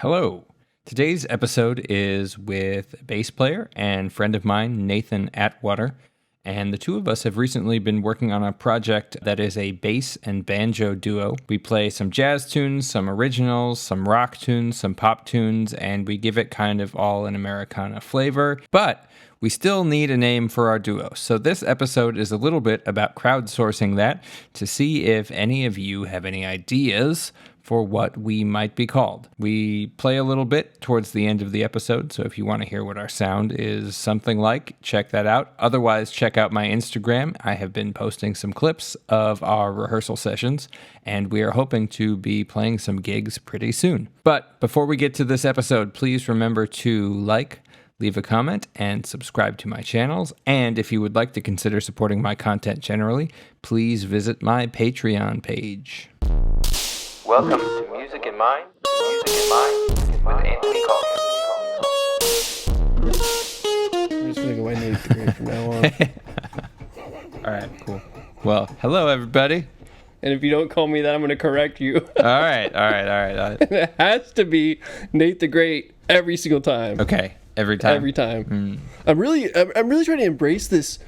Hello. Today's episode is with bass player and friend of mine, Nathan Atwater, and the two of us have recently been working on a project that is a bass and banjo duo. We play some jazz tunes, some originals, some rock tunes, some pop tunes, and we give it kind of all an Americana flavor, but we still need a name for our duo. So this episode is a little bit about crowdsourcing that to see if any of you have any ideas for what we might be called. We play a little bit towards the end of the episode, so if you want to hear what our sound is something like, check that out. Otherwise, check out my Instagram. I have been posting some clips of our rehearsal sessions, and we are hoping to be playing some gigs pretty soon. But before we get to this episode, please remember to leave a comment, and subscribe to my channels. And if you would like to consider supporting my content generally, please visit my Patreon page. Welcome to Music in Mind with Anthony Calkin. I'm just gonna go away Nate the Great from now on. All right, cool. Well, hello everybody. And if you don't call me that, I'm gonna correct you. All right. It has to be Nate the Great every single time. Okay, every time. Every time. I'm really trying to embrace this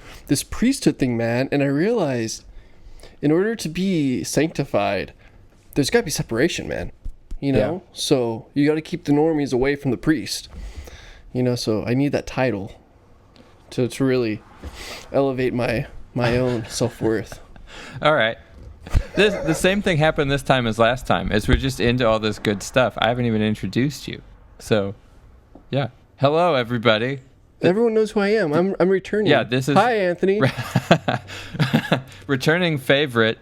priesthood thing, man. And I realized, in order to be sanctified, there's got to be separation, man. You know? Yeah. So you got to keep the normies away from the priest. You know, so I need that title to really elevate my own self-worth. All right. The same thing happened this time as last time, as we're just into all this good stuff. I haven't even introduced you. So, yeah. Hello, everybody. Everyone knows who I am. I'm returning. Yeah, this is... Hi, Anthony. Returning favorite,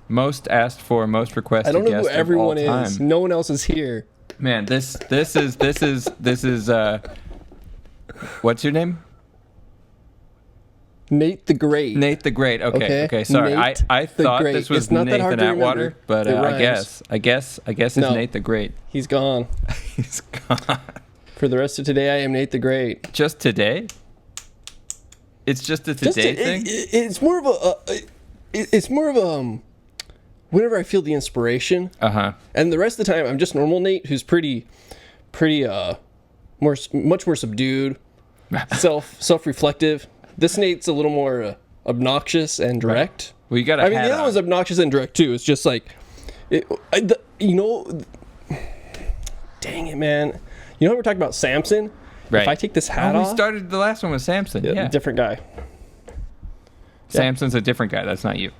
most asked for, most requested guest of all time. I don't know who everyone is. No one else is here. Man, this is what's your name? Nate the Great. Nate the Great. Okay. Sorry, I thought this was Nathan Atwater, but I guess it's Nate the Great. He's gone. He's gone. For the rest of today, I am Nate the Great. Just today? It's just a today thing? It's more of a whenever I feel the inspiration. And the rest of the time, I'm just normal Nate, who's much more subdued, self-reflective. This Nate's a little more obnoxious and direct. Right. Well, you got. The other one's obnoxious and direct too. It's just like, dang it, man. You know, we're talking about Samson. Right. If I take this hat off, we started the last one with Samson. Yeah. Different guy. Samson's a different guy. That's not you.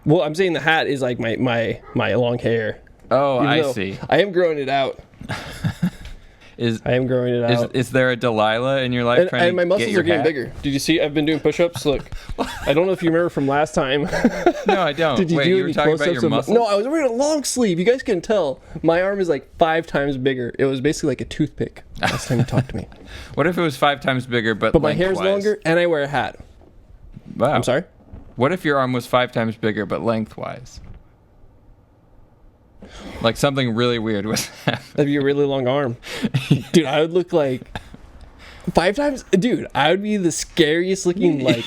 Well, I'm saying the hat is like my long hair. Oh, I see. I am growing it out. I am growing it out. Is there a Delilah in your life? And my muscles are getting bigger. Did you see? I've been doing push-ups. Look, I don't know if you remember from last time. No, I don't. Did you Wait, do you were talking about your muscles? No, I was wearing a long sleeve. You guys can tell. My arm is like 5 times bigger. It was basically like a toothpick last time you talked to me. What if it was 5 times bigger, but my hair's longer and I wear a hat? Wow. I'm sorry? What if your arm was 5 times bigger, but lengthwise? Like something really weird was happening. That'd be a really long arm. Dude, I would look like 5 times. Dude, I would be the scariest looking like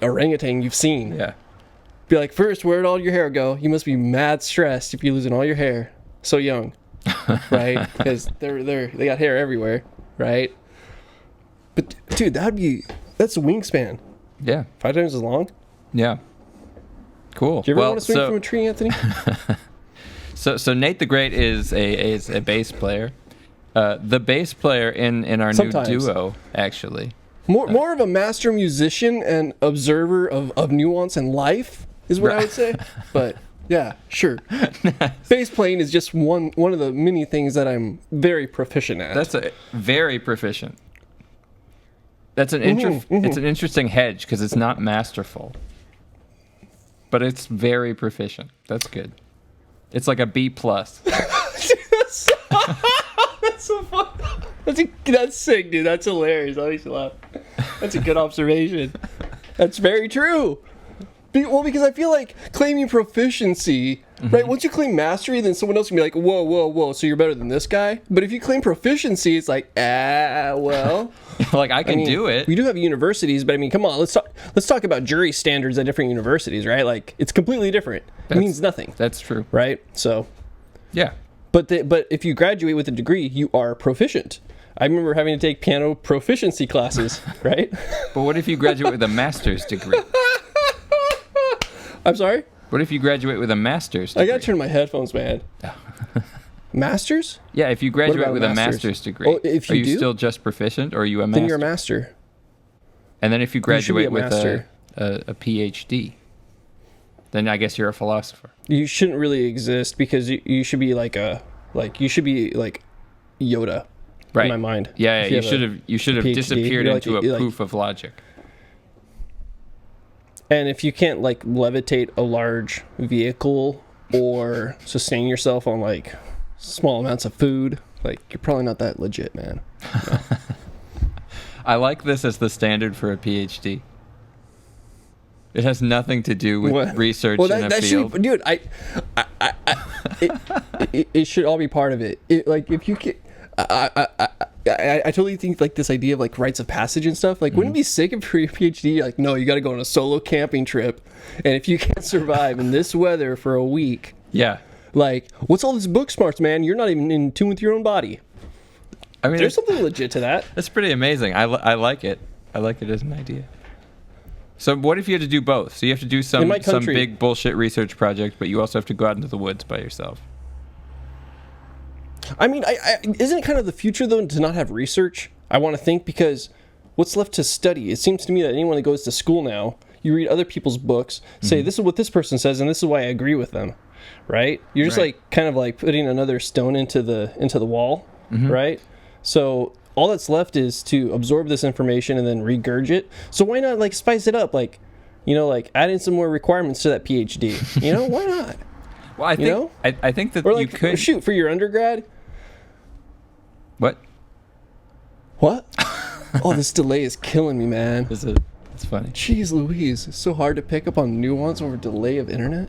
orangutan you've seen. Yeah. Be like, first, where'd all your hair go? You must be mad stressed if you're losing all your hair so young, right? Because they got hair everywhere, right? But dude, that's a wingspan. Yeah. 5 times as long. Yeah. Cool. Do you ever want to swing from a tree, Anthony? So Nate the Great is a bass player. The bass player in our Sometimes. new duo, actually. More of a master musician and observer of nuance in life is what I would say. But yeah, sure. Nice. Bass playing is just one of the many things that I'm very proficient at. That's very proficient. That's It's an interesting hedge because it's not masterful, but it's very proficient. That's good. It's like a B+. That's so fun. That's sick, dude. That's hilarious. That makes me laugh. That's a good observation. That's very true. Well, because I feel like claiming proficiency, right? Once you claim mastery, then someone else can be like, whoa, so you're better than this guy? But if you claim proficiency, it's like, well. Like, I can do it. We do have universities, but I mean, come on, let's talk about jury standards at different universities, right? Like, it's completely different. It means nothing. That's true. Right? So, Yeah. But if you graduate with a degree, you are proficient. I remember having to take piano proficiency classes, right? But what if you graduate with a master's degree? I'm sorry? What if you graduate with a master's degree? I gotta turn my headphones, man. Masters? Yeah, if you graduate about with a a master's degree, Oh, if are you you do? still just proficient, or are you a master? Then you're a master. And then if you should be graduate a with master. a PhD, then I guess you're a philosopher. You shouldn't really exist because you should be like you should be like Yoda. Right. In my mind. Yeah, If you have should have PhD, disappeared you're like into a- a poof of logic. And if you can't like levitate a large vehicle or sustain yourself on like small amounts of food, like you're probably not that legit, man. No. I like this as the standard for a PhD. It has nothing to do with What? research Well, in a that field. should, dude. It should all be part of it. Like if you can, I totally think like this idea of like rites of passage and stuff. Like, wouldn't it be sick if for your PhD, like, no, you got to go on a solo camping trip, and if you can't survive in this weather for a week, Yeah. like, what's all this book smarts, man? You're not even in tune with your own body. I mean, There's something legit to that. that's pretty amazing. I like it. I like it as an idea. So what if you had to do both? So you have to do some my country- big bullshit research project, but you also have to go out into the woods by yourself. I mean, isn't it kind of the future though to not have research? I want to think, because what's left to study? It seems to me that anyone that goes to school now, you read other people's books, say this is what this person says, and this is why I agree with them, right? You're just Right. like kind of like putting another stone into the wall, right? So all that's left is to absorb this information and then regurgitate. So why not like spice it up, like, you know, like add in some more requirements to that PhD? You know, why not? Well, I think know? I think that Or you like could. shoot for your undergrad. What? What? Oh, this delay is killing me, man. It's funny. Jeez Louise, it's so hard to pick up on nuance over delay of internet.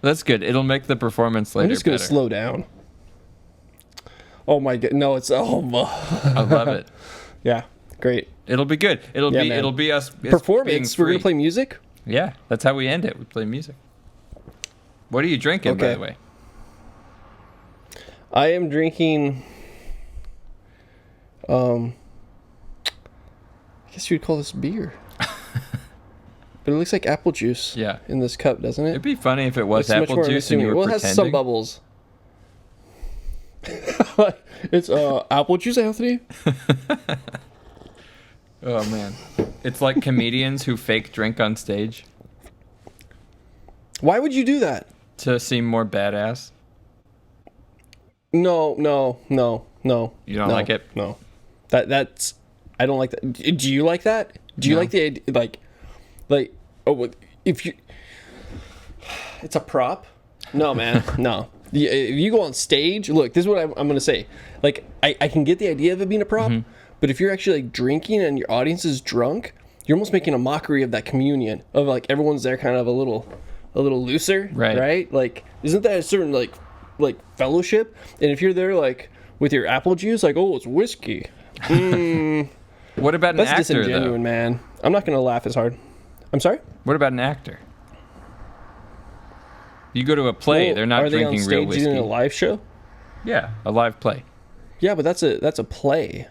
That's good. It'll make the performance later I'm just gonna better. slow down. Oh my god, no, it's I love it. yeah, great. It'll be good. Yeah, man. It'll be us Performance. being We're gonna free. play music. Yeah, that's how we end it. We play music. What are you drinking, by Okay. the way? I am drinking. I guess you'd call this beer, but it looks like apple juice. Yeah. In this cup, doesn't it? It'd be funny if it was Looks much apple more juice and you unassuming. were Well, it pretending. has some bubbles. It's apple juice, Anthony. Oh man, it's like comedians who fake drink on stage Why would you do that? to seem more badass. No. You don't like it? No. That's I don't like that. Do you like that? Do you No. like the idea, like if you it's a prop? No, man. No. If you go on stage, look, this is what I'm going to say. Like I can get the idea of it being a prop, but if you're actually like drinking and your audience is drunk, you're almost making a mockery of that communion of like everyone's there kind of a little looser, Right. Like isn't that a certain like fellowship? And if you're there like with your apple juice, like, oh, it's whiskey. What about an That's actor, disingenuous, though? man. I'm not gonna laugh as hard. I'm sorry. What about an actor? You go to a play, Well, they're not are they drinking on real stage whiskey. doing a live show? Yeah, a live play. Yeah, but that's a play.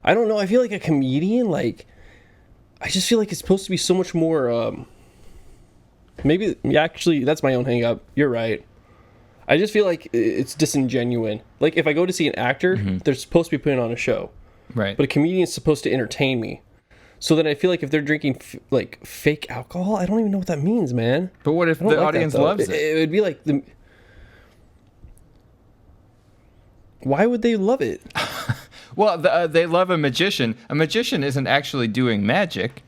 I don't know. I feel like a comedian, like, I just feel like it's supposed to be so much more. Maybe actually, that's my own hang up. You're right. I just feel like it's disingenuous. Like if I go to see an actor, they're supposed to be putting on a show, Right. but a comedian's supposed to entertain me. So then I feel like if they're drinking like fake alcohol, I don't even know what that means, man. But what if I don't the like that, audience though. loves it? It would be like the. Why would they love it? Well, they love a magician. A magician isn't actually doing magic.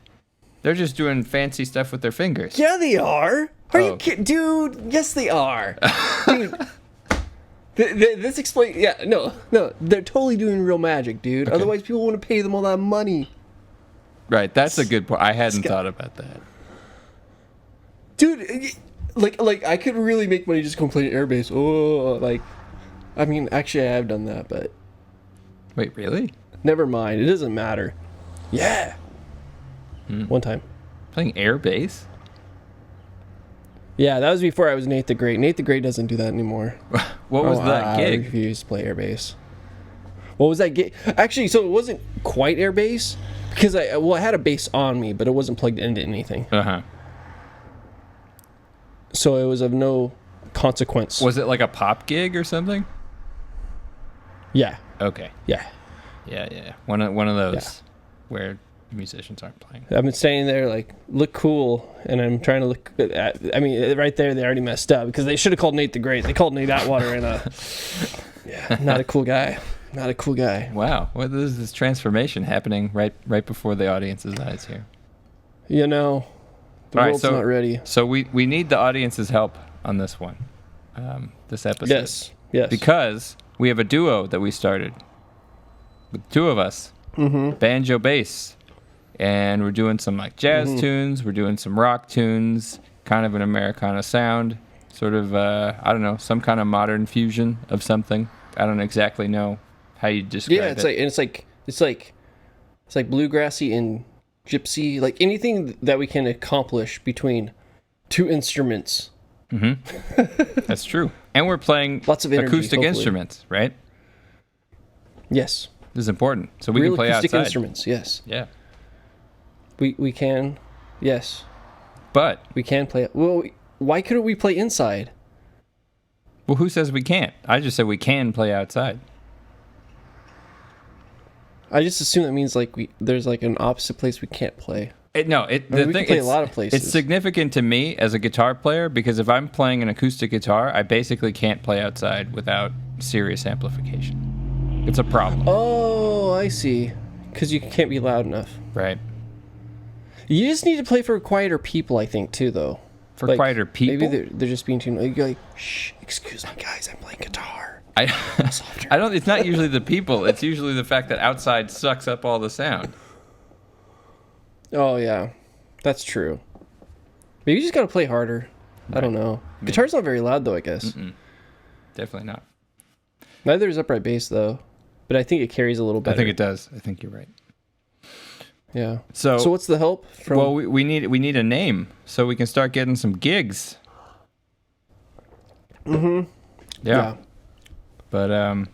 They're just doing fancy stuff with their fingers. Yeah, they are. Are Oh. you kidding, dude? Yes, they are. Dude, this explains. Yeah, no, they're totally doing real magic, dude. Okay. Otherwise, people wouldn't pay them all that money, Right, that's a good point. I hadn't thought about that. dude. Like I could really make money just complaining airbase. Oh, like, I mean, actually, I have done that, but Wait, really? never mind. It doesn't matter. Yeah. One time. Playing air bass? Yeah, that was before I was Nate the Great. Nate the Great doesn't do that anymore. What was that I gig? refuse to play airbase. What was that gig? Actually, so it wasn't quite airbase because I had a bass on me, but it wasn't plugged into anything. So it was of no consequence. Was it like a pop gig or something? Yeah. Okay. Yeah. Yeah. One of those where musicians aren't playing. I've been standing there like, look cool, and I'm trying to look at, I mean, right there they already messed up because they should have called Nate the Great. They called Nate Atwater and not a cool guy. Not a cool guy. Wow. Well, there's this transformation happening right before the audience's eyes here. You know, the world's not ready. So we need the audience's help on this one, this episode. Yes. Because we have a duo that we started with two of us, banjo bass, and we're doing some like jazz tunes. We're doing some rock tunes, kind of an Americana sound, sort of I don't know, some kind of modern fusion of something. I don't exactly know how you describe it. Yeah, it's like bluegrassy and gypsy, like anything that we can accomplish between two instruments. That's true. And we're playing lots of energy, acoustic hopefully. instruments, right? Yes. This is important. So we Real can play acoustic outside. instruments, yes. Yeah. We can, yes. But We can play. Well, why couldn't we play inside? well, who says we can't? I just said we can play outside. I just assume that means like there's like an opposite place we can't play. We can play a lot of places. It's significant to me as a guitar player because if I'm playing an acoustic guitar, I basically can't play outside without serious amplification. It's a problem. Oh, I see. Because you can't be loud enough. Right. You just need to play for quieter people, I think, too, though. For Like, quieter people? Maybe they're just being too... You're like, shh, excuse me, guys, I'm playing guitar. I don't. It's not usually the people. It's usually the fact that outside sucks up all the sound. Oh, yeah. That's true. Maybe you just gotta play harder. Right. I don't know. Guitar's not very loud, though, I guess. Definitely not. Neither is upright bass, though. But I think it carries a little better. I think it does. I think you're right. Yeah. So what's the help from... Well, we need a name so we can start getting some gigs. Yeah. But I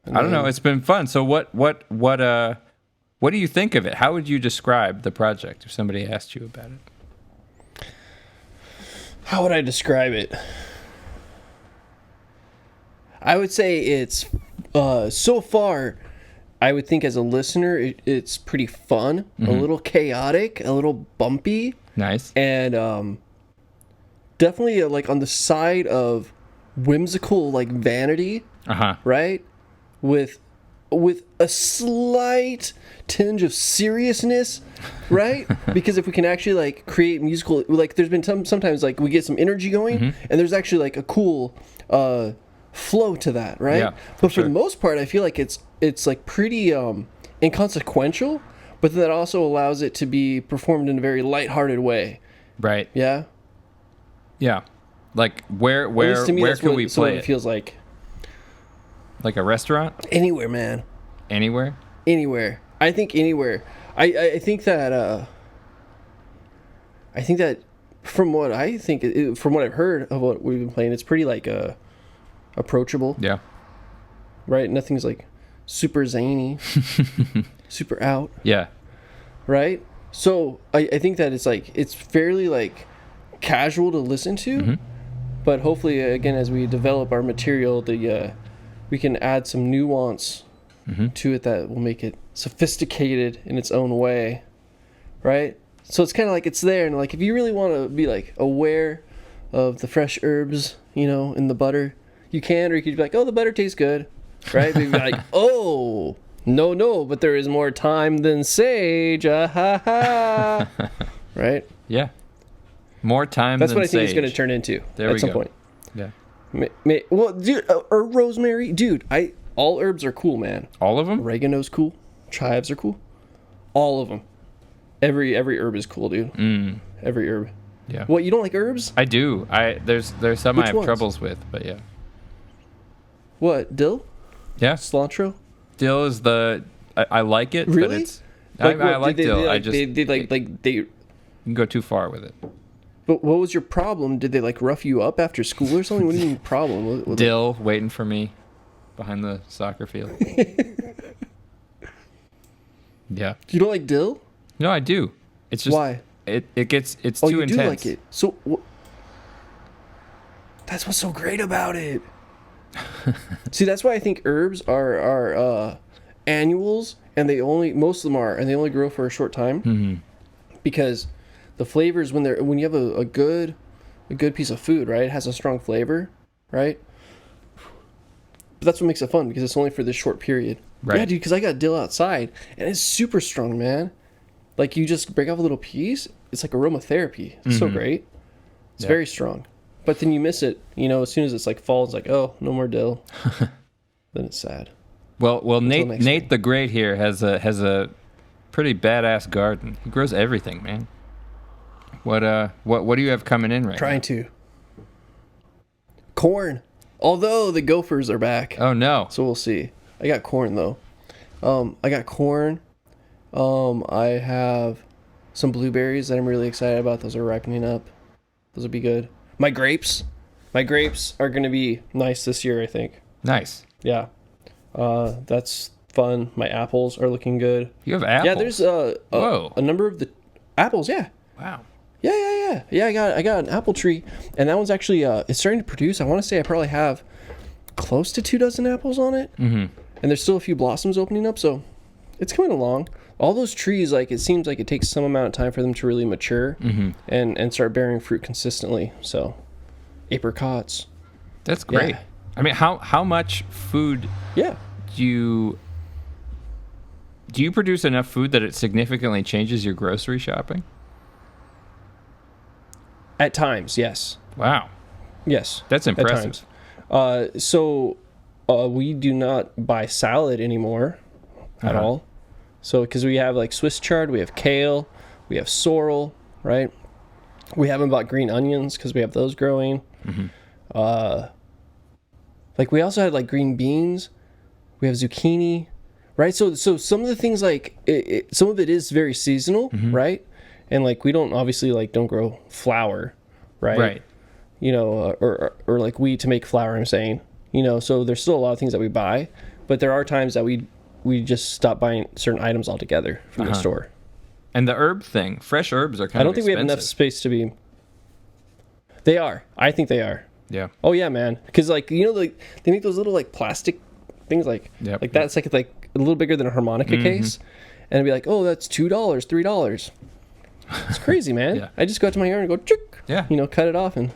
don't know. It's been fun. So what do you think of it? How would you describe the project if somebody asked you about it? How would I describe it? I would say it's so far. I would think as a listener, it's pretty fun, a little chaotic, a little bumpy. Nice. And definitely like on the side of whimsical, like vanity, right? With a slight tinge of seriousness, right? Because if we can actually like create musical, like there's been sometimes like we get some energy going, and there's actually like a cool flow to that, right? Yeah, but for the most part, I feel like it's like pretty inconsequential, but that also allows it to be performed in a very lighthearted way. Right. Yeah. Yeah. Like where can we play it feels like. Like a restaurant? Anywhere, man. Anywhere? Anywhere. I think anywhere. I think that from what I've heard of what we've been playing, it's pretty like approachable. Yeah. Right? Nothing's like super zany, super out. Yeah. Right? So I think that it's fairly like casual to listen to, but hopefully again as we develop our material, we can add some nuance to it that will make it sophisticated in its own way, right? So it's kind of like it's there, and like if you really want to be like aware of the fresh herbs, in the butter, you can, or you could be like, oh, the butter tastes good, right? But you'd be like, oh, no, but there is more thyme than sage, right? Yeah. More time. That's than what I think sage. it's going to turn into at some point. Yeah. Well, dude, or rosemary, dude. All herbs are cool, man. All of them? Oregano's cool. Chives are cool. All of them. Every herb is cool, dude. Every herb. Yeah. What, you don't like herbs? I do. There's some Which I have ones? troubles with, but yeah. What, dill? Yeah. Cilantro? Dill is I like it, Really? but it's Like, I like dill. They you can go too far with it. But what was your problem? Did they like rough you up after school or something? What do you mean problem? Dill waiting for me behind the soccer field. Yeah. You don't like dill? No, I do. It's just why? It's Oh, too you intense. do like it. So that's what's so great about it. See, that's why I think herbs are annuals, and most of them are, and they only grow for a short time. Mm-hmm. Because the flavors when you have a good piece of food, right? It has a strong flavor, right? But that's what makes it fun because it's only for this short period. Right. Yeah, dude, because I got dill outside and it's super strong, man. Like you just break off a little piece, it's like aromatherapy. It's so great. It's very strong. But then you miss it, as soon as it's like fall, it's like, oh, no more dill. Then it's sad. Well, Nate the Great here has a pretty badass garden. He grows everything, man. What do you have coming in right now? Trying to. Corn. Although the gophers are back. Oh no. So we'll see. I got corn though. I got corn. I have some blueberries that I'm really excited about. Those are ripening up. Those will be good. My grapes are going to be nice this year, I think. Nice. Yeah. That's fun. My apples are looking good. You have apples? Yeah, there's a number of the apples, yeah. Wow. Yeah. Yeah, I got an apple tree, and that one's actually it's starting to produce. I want to say I probably have close to 24 apples on it. Mm-hmm. And there's still a few blossoms opening up, so it's coming along. All those trees, like, it seems like it takes some amount of time for them to really mature and start bearing fruit consistently. So, apricots. That's great. Yeah. I mean, how much food do you produce enough food that it significantly changes your grocery shopping? At times, yes. Wow. Yes. That's impressive. At times. We do not buy salad anymore at all. So, because we have like Swiss chard, we have kale, we have sorrel, right? We haven't bought green onions because we have those growing. Mm-hmm. Like we also had like green beans, we have zucchini, right? So some of the things like some of it is very seasonal, right? And like we don't grow flour, right? Right. Or like wheat to make flour. I'm saying, so there's still a lot of things that we buy, but there are times that we just stop buying certain items altogether from the store. And the herb thing, fresh herbs are kind of expensive. I don't think we have enough space to be. They are. I think they are. Yeah. Oh yeah, man. Because like they make those little like plastic things like that's like a little bigger than a harmonica case, and it'd be like, oh, that's $2, $3. It's crazy, man. Yeah. I just go out to my yard and go, chick, cut it off and.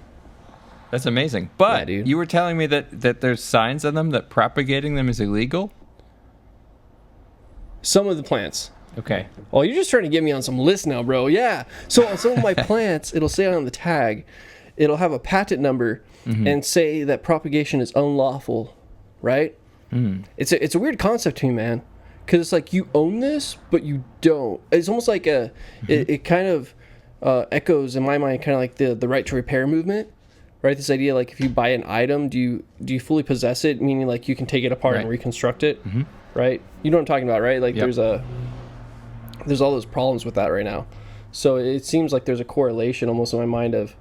That's amazing. But you were telling me that there's signs on them that propagating them is illegal? Some of the plants. Okay. Oh, you're just trying to get me on some list now, bro. Yeah. So on some of my plants, it'll say on the tag, it'll have a patent number and say that propagation is unlawful, right? It's a weird concept to me, man. Because it's like you own this, but you don't. It's almost like it kind of echoes in my mind kind of like the right to repair movement. Right, this idea like if you buy an item, do you fully possess it? Meaning like you can take it apart and reconstruct it, right? You know what I'm talking about, right? Like there's all those problems with that right now. So it seems like there's a correlation almost in my mind of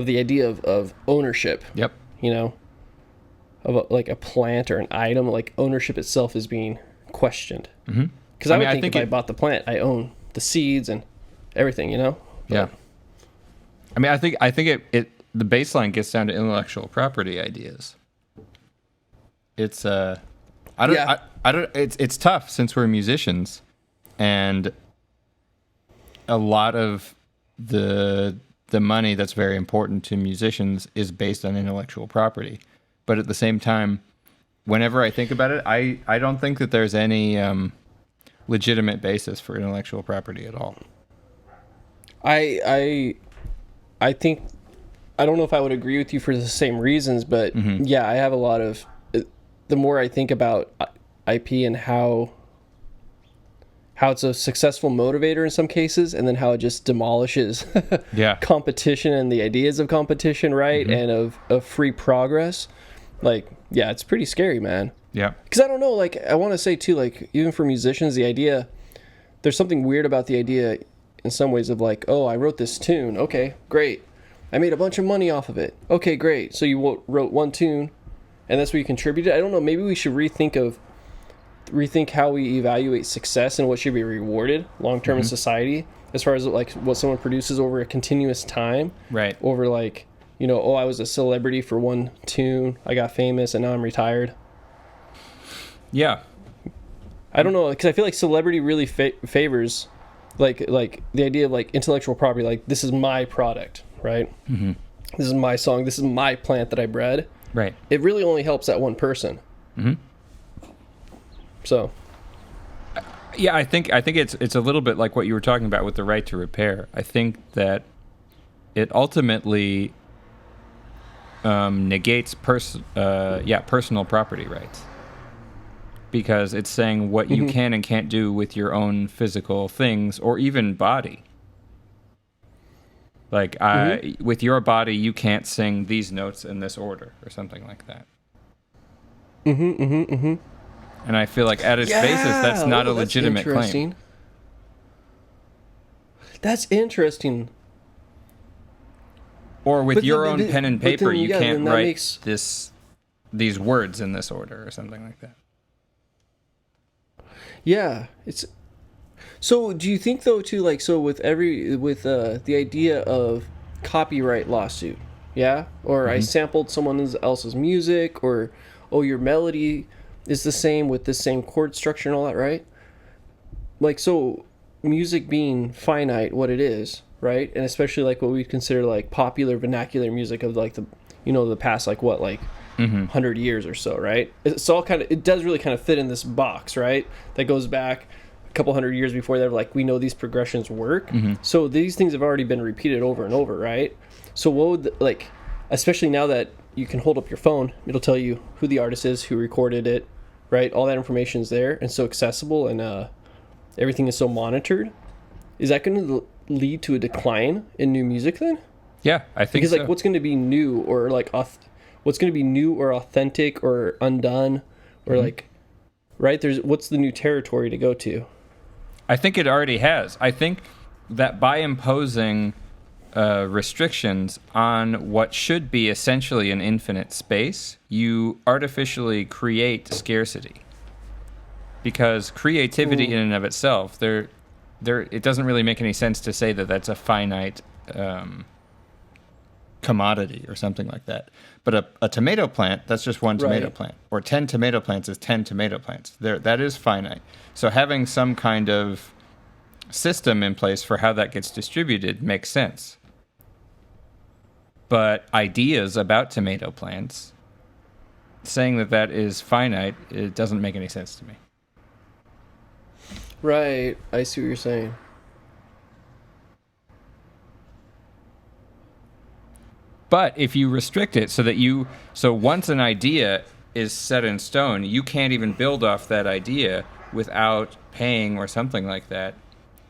the idea of ownership. Yep. Of like a plant or an item, like ownership itself is being questioned. Because I think if I bought the plant, I own the seeds and everything. But, yeah. I mean, I think it the baseline gets down to intellectual property ideas. It's it's tough since we're musicians, and a lot of the money that's very important to musicians is based on intellectual property. But at the same time, whenever I think about it, I don't think that there's any legitimate basis for intellectual property at all. I think, I don't know if I would agree with you for the same reasons, but yeah, I have a lot of, the more I think about IP and how it's a successful motivator in some cases, and then how it just demolishes competition and the ideas of competition, right? And of free progress. Like, yeah, it's pretty scary, man. Yeah. Because I don't know, like, I want to say too, like, even for musicians, the idea, there's something weird about the idea in some ways of like, oh, I wrote this tune. Okay, great. I made a bunch of money off of it. Okay, great. So you wrote one tune, and that's what you contributed. I don't know. Maybe we should rethink how we evaluate success and what should be rewarded long term in society, as far as like what someone produces over a continuous time. Right. Over like, I was a celebrity for one tune, I got famous, and now I'm retired. Yeah. I don't know, because I feel like celebrity really favors like the idea of like intellectual property. Like, this is my product, right? Mm-hmm. This is my song. This is my plant that I bred. Right. It really only helps that one person. Mm-hmm. So. Yeah, I think it's a little bit like what you were talking about with the right to repair. I think that it ultimately negates personal property rights, because it's saying what you can and can't do with your own physical things or even body. Like, with your body, you can't sing these notes in this order or something like that. And I feel like at its basis, that's not a legitimate claim. That's interesting. Or with your own pen and paper, you can't write these words in this order or something like that. Yeah, it's. So do you think though too, like, so with the idea of copyright lawsuit, yeah, or I sampled someone else's music, or your melody is the same with the same chord structure and all that, right? Like, so music being finite, what it is, right, and especially like what we consider like popular vernacular music of like the past, like what, like 100 years or so, right? It's all it does really kind of fit in this box, right? That goes back a couple hundred years before they're like, we know these progressions work. So these things have already been repeated over and over, right? So what would especially now that you can hold up your phone, it'll tell you who the artist is, who recorded it, right? All that information is there and so accessible, and everything is so monitored. Is that going to lead to a decline in new music then? Yeah, I think because so. Like, what's going to be new, or like what's going to be new or authentic or undone, or like, right? What's the new territory to go to? I think it already has. I think that by imposing restrictions on what should be essentially an infinite space, you artificially create scarcity. Because creativity in and of itself, it doesn't really make any sense to say that that's a finite commodity or something like that. But a tomato plant, that's just one tomato plant. Or 10 tomato plants is 10 tomato plants. That is finite. So having some kind of system in place for how that gets distributed makes sense. But ideas about tomato plants, saying that is finite, it doesn't make any sense to me. Right. I see what you're saying. But if you restrict it so once an idea is set in stone, you can't even build off that idea without paying or something like that.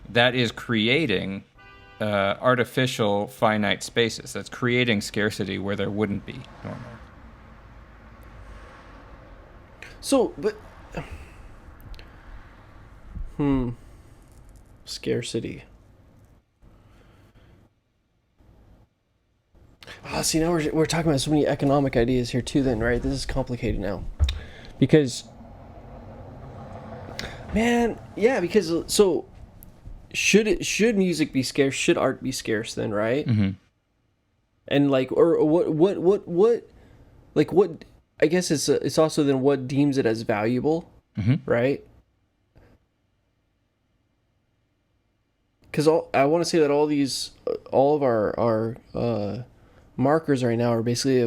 That is creating artificial finite spaces. That's creating scarcity where there wouldn't be normally. So, but scarcity. See, now we're talking about so many economic ideas here too then, right? This is complicated now. Because so should music be scarce? Should art be scarce then, right? And like, or what I guess it's also then what deems it as valuable, right? Because I want to say that all of our markers right now are basically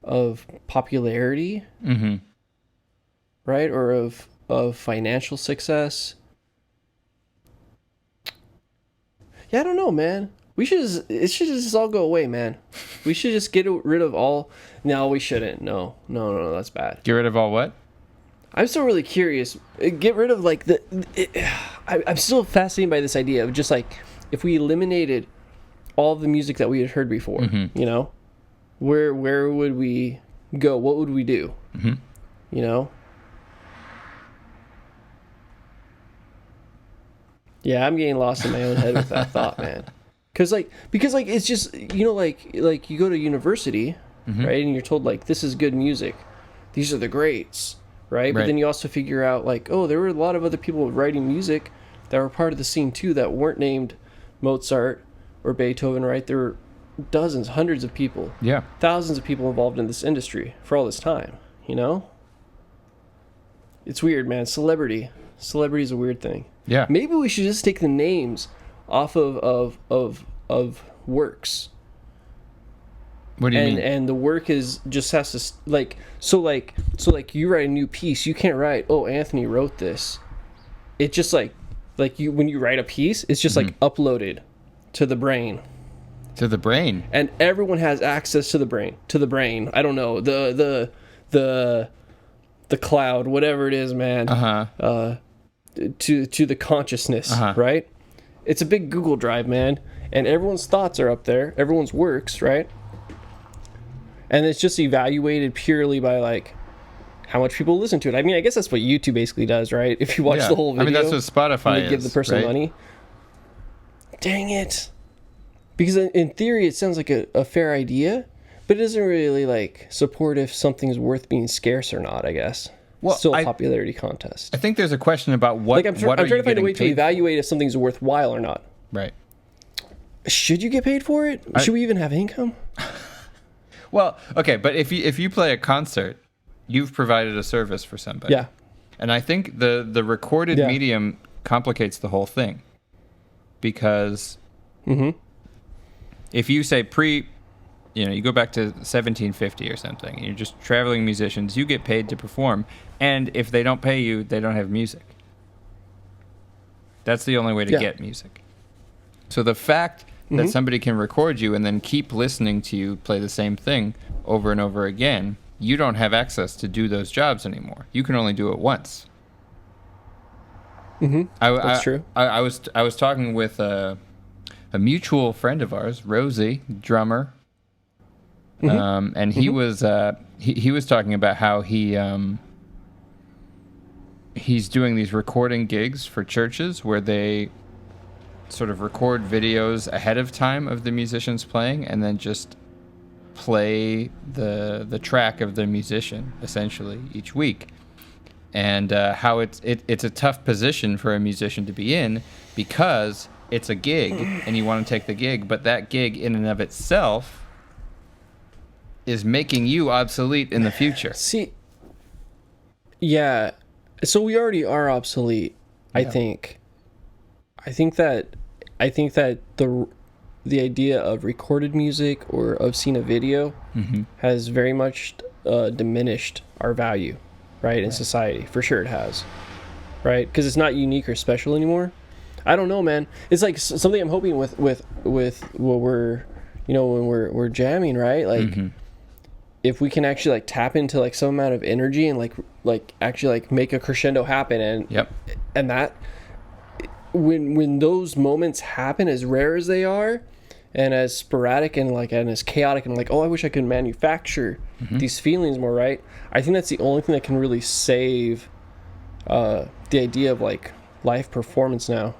of popularity, right, or of financial success. Yeah, I don't know, man. It should just all go away, man. We should just get rid of all. No, we shouldn't. No, that's bad. Get rid of all what? I'm still really curious. Get rid of I'm still fascinated by this idea of just like, if we eliminated all the music that we had heard before, where would we go? What would we do? Yeah, I'm getting lost in my own head with that thought, man. because it's just, like you go to university, right, and you're told like this is good music, these are the greats, right? But then you also figure out like, oh, there were a lot of other people writing music that were part of the scene too that weren't named Mozart or Beethoven, right? There were dozens, hundreds of people, thousands of people involved in this industry for all this time. It's weird, man. Celebrity is a weird thing. Yeah. Maybe we should just take the names off of works. What do you mean? And the work has to like you write a new piece, you can't write, oh, Anthony wrote this. It just like you, when you write a piece, it's just like uploaded to the brain. To the brain. And everyone has access to the brain. I don't know, the cloud, whatever it is, man. To the consciousness, right? It's a big Google Drive, man, and everyone's thoughts are up there, everyone's works, right? And it's just evaluated purely by like how much people listen to it. I mean, I guess that's what YouTube basically does, right? If you watch the whole video, I mean, that's what Spotify is. Give the person money. Dang it! Because in theory, it sounds like a fair idea, but it doesn't really like support if something's worth being scarce or not. I guess. Well, still a popularity contest. I think there's a question about what. I'm trying to find a way to evaluate if something's worthwhile or not. Right. Should you get paid for it? Should we even have income? Well, okay, but if you play a concert, you've provided a service for somebody. Yeah. And I think the recorded medium complicates the whole thing. Because if you say you go back to 1750 or something, and you're just traveling musicians, you get paid to perform, and if they don't pay you, they don't have music. That's the only way to get music. So the fact that somebody can record you and then keep listening to you play the same thing over and over again, you don't have access to do those jobs anymore. You can only do it once. That's true. I was talking with a mutual friend of ours, Rosie, drummer, and he was he was talking about how he's doing these recording gigs for churches where they sort of record videos ahead of time of the musicians playing and then just play the track of the musician essentially each week, and how it's a tough position for a musician to be in because it's a gig and you want to take the gig, but that gig in and of itself is making you obsolete in the future. See, yeah, so we already are obsolete. I think that the idea of recorded music or of seeing a video has very much diminished our value, right, in society. For sure it has, right? Because it's not unique or special anymore. I don't know, man. It's like something I'm hoping with what we're, when we're jamming, right? Like, if we can actually like tap into like some amount of energy and like actually like make a crescendo happen, and that when those moments happen, as rare as they are and as sporadic and as chaotic and like, oh, I wish I could manufacture these feelings more, right? I think that's the only thing that can really save the idea of like live performance now.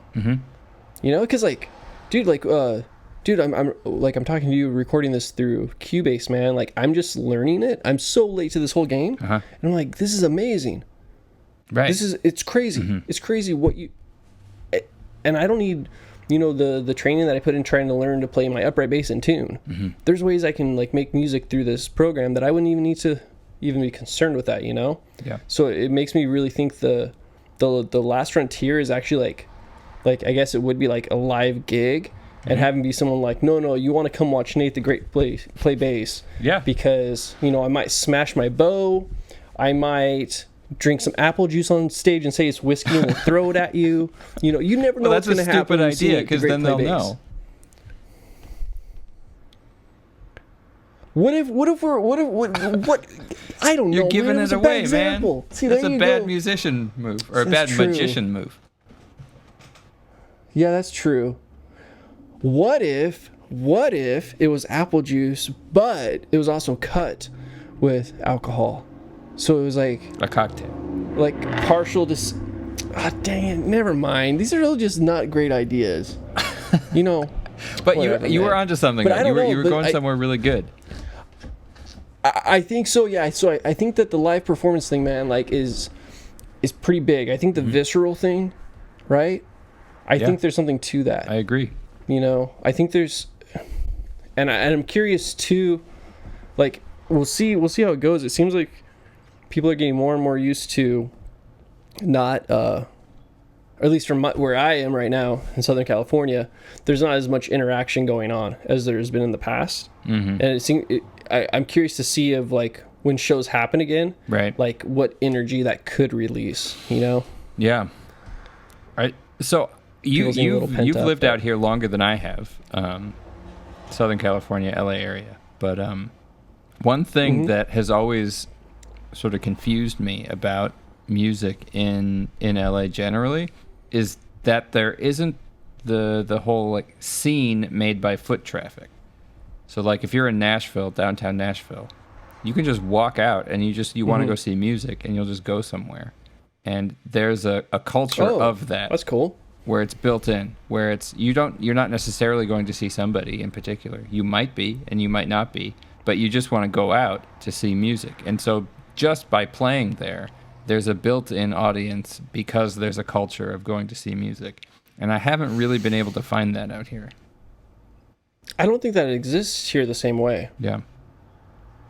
Because like, dude, I'm talking to you, recording this through Cubase, man. Like, I'm just learning it. I'm so late to this whole game, and I'm like, this is amazing. Right? It's crazy. It's crazy what you. And I don't need, the training that I put in trying to learn to play my upright bass in tune. There's ways I can like make music through this program that I wouldn't even need to even be concerned with that, Yeah. So it makes me really think the last frontier is actually like I guess it would be like a live gig, and having be someone like, no, you want to come watch Nate the Great play bass. Yeah. Because, I might smash my bow, I might drink some apple juice on stage and say it's whiskey and we'll throw it at you. You never know what's going to happen. That's a stupid idea, because then they'll know. What I don't know. You're giving it away, man. See, that's a bad musician move, or a bad magician move. Yeah, that's true. What if it was apple juice, but it was also cut with alcohol? So it was like a cocktail, like partial dang it, never mind. These are all just not great ideas. But Whatever, you were man. onto something. But I don't know, You were but going somewhere really good. I think so. Yeah. So I think that the live performance thing, man, like is pretty big. I think the visceral thing, right? I Yeah. think there's something to that. I agree. I think there's, and I'm curious too. Like we'll see how it goes. It seems like people are getting more and more used to not, or at least from where I am right now in Southern California, there's not as much interaction going on as there's been in the past. Mm-hmm. And I'm curious to see of like when shows happen again, Right. like what energy that could release, Yeah. So Feels a little pent you've up, lived but- out here longer than I have, Southern California, LA area. But one thing that has always sort of confused me about music in LA generally is that there isn't the whole like scene made by foot traffic. So like if you're in Nashville, downtown Nashville, you can just walk out and you want to go see music and you'll just go somewhere. And there's a culture of that. That's cool. Where it's built in, where you're not necessarily going to see somebody in particular. You might be and you might not be, but you just want to go out to see music. And so just by playing there's a built-in audience because there's a culture of going to see music. And I haven't really been able to find that out here. I don't think that it exists here the same way. Yeah.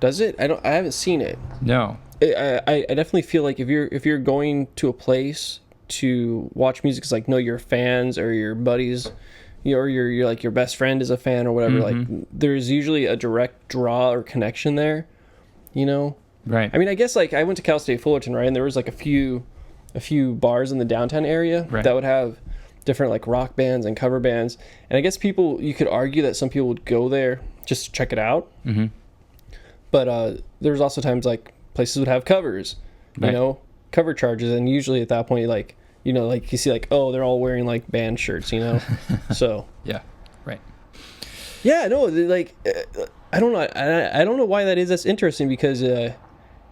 Does it? I haven't seen it. No. I definitely feel like if you're going to a place to watch music, it's like know your fans or your buddies, or your like your best friend is a fan or whatever. Like there's usually a direct draw or connection there. Right. I mean, I guess like I went to Cal State Fullerton, right, and there was like a few bars in the downtown area that would have different like rock bands and cover bands, and I guess you could argue that some people would go there just to check it out. Mm-hmm. But there was also times like places would have covers, cover charges, and usually at that point like you see like, oh, they're all wearing like band shirts, so Yeah. Right. yeah, no, like I don't know, I don't know why that is. That's interesting because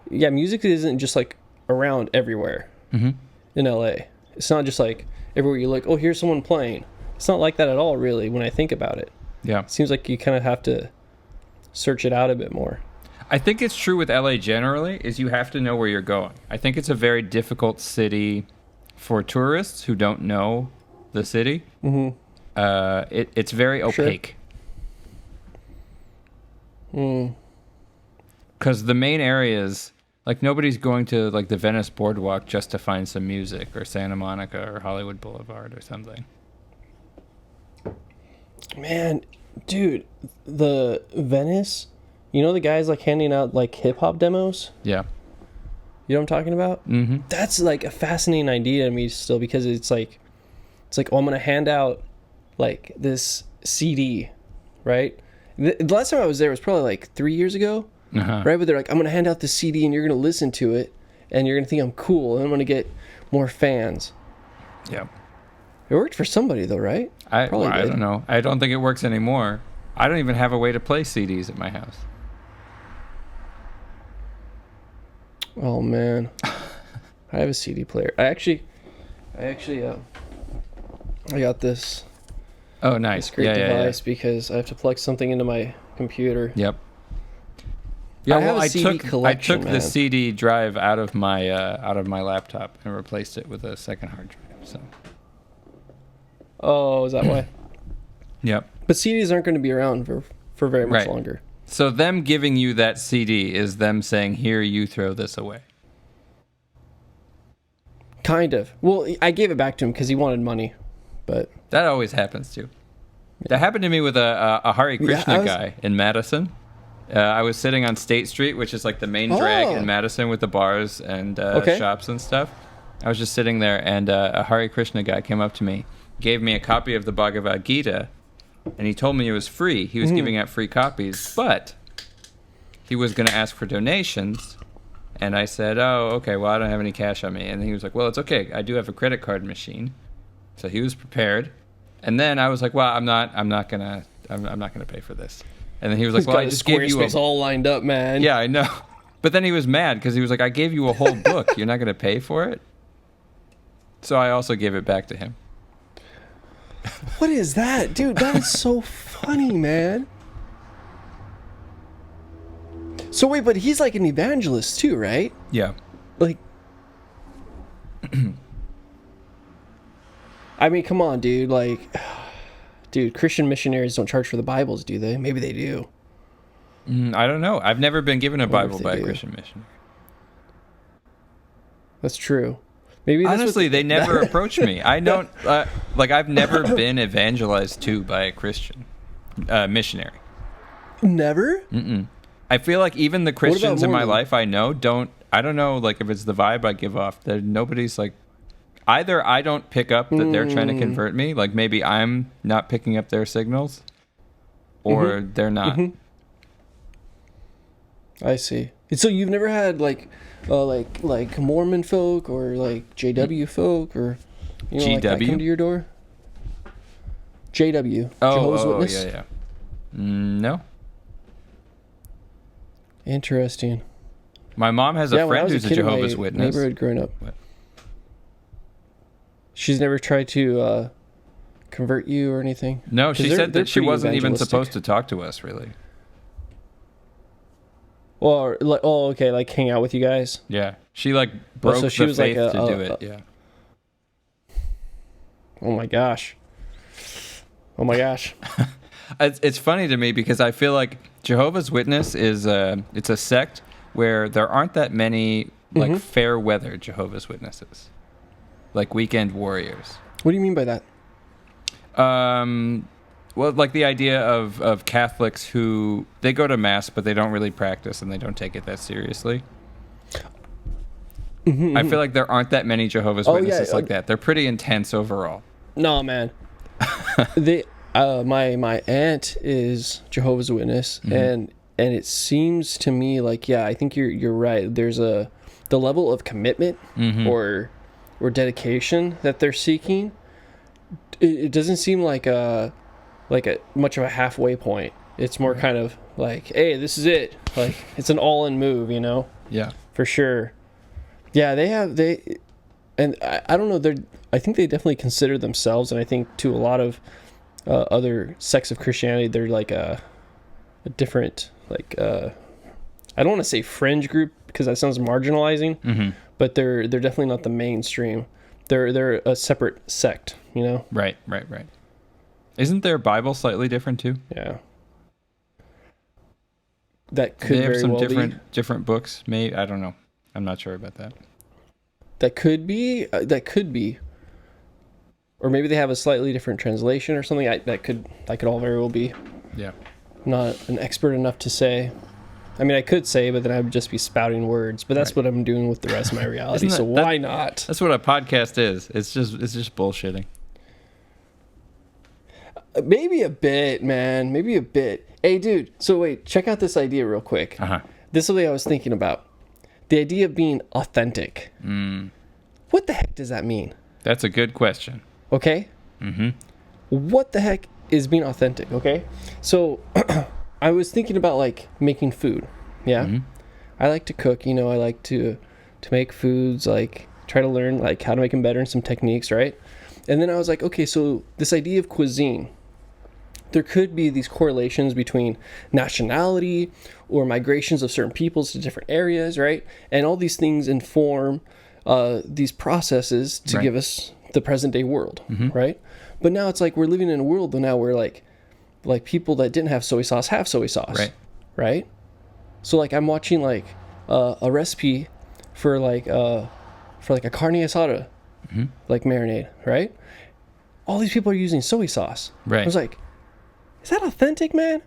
music isn't just like around everywhere in LA. It's not just like everywhere you look, oh, here's someone playing. It's not like that at all, really, when I think about it. Yeah. It seems like you kind of have to search it out a bit more. I think it's true with LA generally, is you have to know where you're going. I think it's a very difficult city for tourists who don't know the city. Mm-hmm. It's very opaque. Because the main areas, like nobody's going to like the Venice Boardwalk just to find some music, or Santa Monica or Hollywood Boulevard or something. Man, dude, the Venice, the guys like handing out like hip hop demos? Yeah. You know what I'm talking about? Mm-hmm. That's like a fascinating idea to me still, because it's like, oh, I'm going to hand out like this CD, right? The last time I was there was probably like 3 years ago, right? But they're like, I'm going to hand out this CD and you're going to listen to it and you're going to think I'm cool and I'm going to get more fans. Yeah. It worked for somebody though, right? I don't know. I don't think it works anymore. I don't even have a way to play CDs at my house. Oh man, I have a CD player. I actually, I got this. Oh, nice. This great device because I have to plug something into my computer. Yep. Yeah, I have a CD collection, I took man. the CD drive out of my laptop and replaced it with a second hard drive. So. Oh, is that why? Yep. But CDs aren't going to be around for very much Right. longer. So them giving you that CD is them saying, "Here, you throw this away." Kind of. Well, I gave it back to him because he wanted money, but That always happens too. That happened to me with a Hare Krishna guy in Madison. I was sitting on State Street, which is like the main drag in Madison with the bars and shops and stuff. I was just sitting there, and a Hare Krishna guy came up to me, gave me a copy of the Bhagavad Gita, and he told me it was free. He was giving out free copies, but he was going to ask for donations. And I said, "Oh, okay. Well, I don't have any cash on me." And he was like, "Well, it's okay. I do have a credit card machine." So he was prepared. And then I was like, "Well, I'm not gonna pay for this." And then he was like, he's "Well, got I his just gave you Squarespace all lined up, man. Yeah, I know." But then he was mad because he was like, "I gave you a whole book. You're not gonna pay for it." So I also gave it back to him. What is that? Dude, that is so funny, man. So wait, but he's like an evangelist too, right? Yeah. Like, I mean, come on, dude. Like, dude, Christian missionaries don't charge for the Bibles, do they? Maybe they do. I don't know. I've never been given a Bible by a do. Christian missionary. That's true. Maybe that's honestly, they never approach me. I don't like. I've never been evangelized to by a Christian missionary. Never. I feel like even the Christians in my Mormon? life I know don't. I don't know, like if it's the vibe I give off. That nobody's like. Either I don't pick up that they're trying to convert me, like maybe I'm not picking up their signals, or they're not. I see. So you've never had like Mormon folk or like JW folk or like that come to your door? JW, Jehovah's Witness. Yeah. No. Interesting. My mom has a friend who's a Jehovah's in my Witness. Neighborhood growing up. What? She's never tried to convert you or anything? No, she said that she pretty wasn't even evangelistic. supposed to talk to us, really. Or like, okay, like hang out with you guys. Yeah, she like broke so she the was like faith to do it. Yeah. Oh my gosh. Oh my gosh. It's funny to me because I feel like Jehovah's Witness is it's a sect where there aren't that many like fair weather Jehovah's Witnesses, like weekend warriors. What do you mean by that? Well, like the idea of Catholics who they go to mass but they don't really practice and they don't take it that seriously. I feel like there aren't that many Jehovah's Witnesses like that. They're pretty intense overall. No, man. My aunt is Jehovah's Witness, and it seems to me like I think you're right. There's the level of commitment or dedication that they're seeking. It doesn't seem like a much of a halfway point. It's more kind of like, hey, this is it. Like it's an all-in move, Yeah, for sure. Yeah, and I don't know. I think they definitely consider themselves, and I think to a lot of other sects of Christianity, they're like a different, like I don't want to say fringe group because that sounds marginalizing, but they're definitely not the mainstream. They're a separate sect, Right. Isn't their Bible slightly different too? Yeah. That could they have very some well different books. Maybe I don't know. I'm not sure about that. That could be. Or maybe they have a slightly different translation or something. That could all very well be. Yeah. I'm not an expert enough to say. I mean, I could say, but then I would just be spouting words. But that's what I'm doing with the rest of my reality. So why not? That's what a podcast is. It's just bullshitting. Maybe a bit, man. Maybe a bit. Hey, dude. So wait, check out this idea real quick. This is something I was thinking about. The idea of being authentic. What the heck does that mean? That's a good question. Okay? What the heck is being authentic? Okay? So, I was thinking about, like, making food. Yeah? I like to cook, I like to make foods, like, try to learn, like, how to make them better and some techniques, right? And then I was like, okay, so this idea of cuisine, there could be these correlations between nationality or migrations of certain peoples to different areas, right? And all these things inform these processes to give us the present day world, right? But now it's like we're living in a world now where like people that didn't have soy sauce have soy sauce, right? So like I'm watching like a recipe for like a carne asada, like marinade, right? All these people are using soy sauce. Right. I was like, is that authentic, man?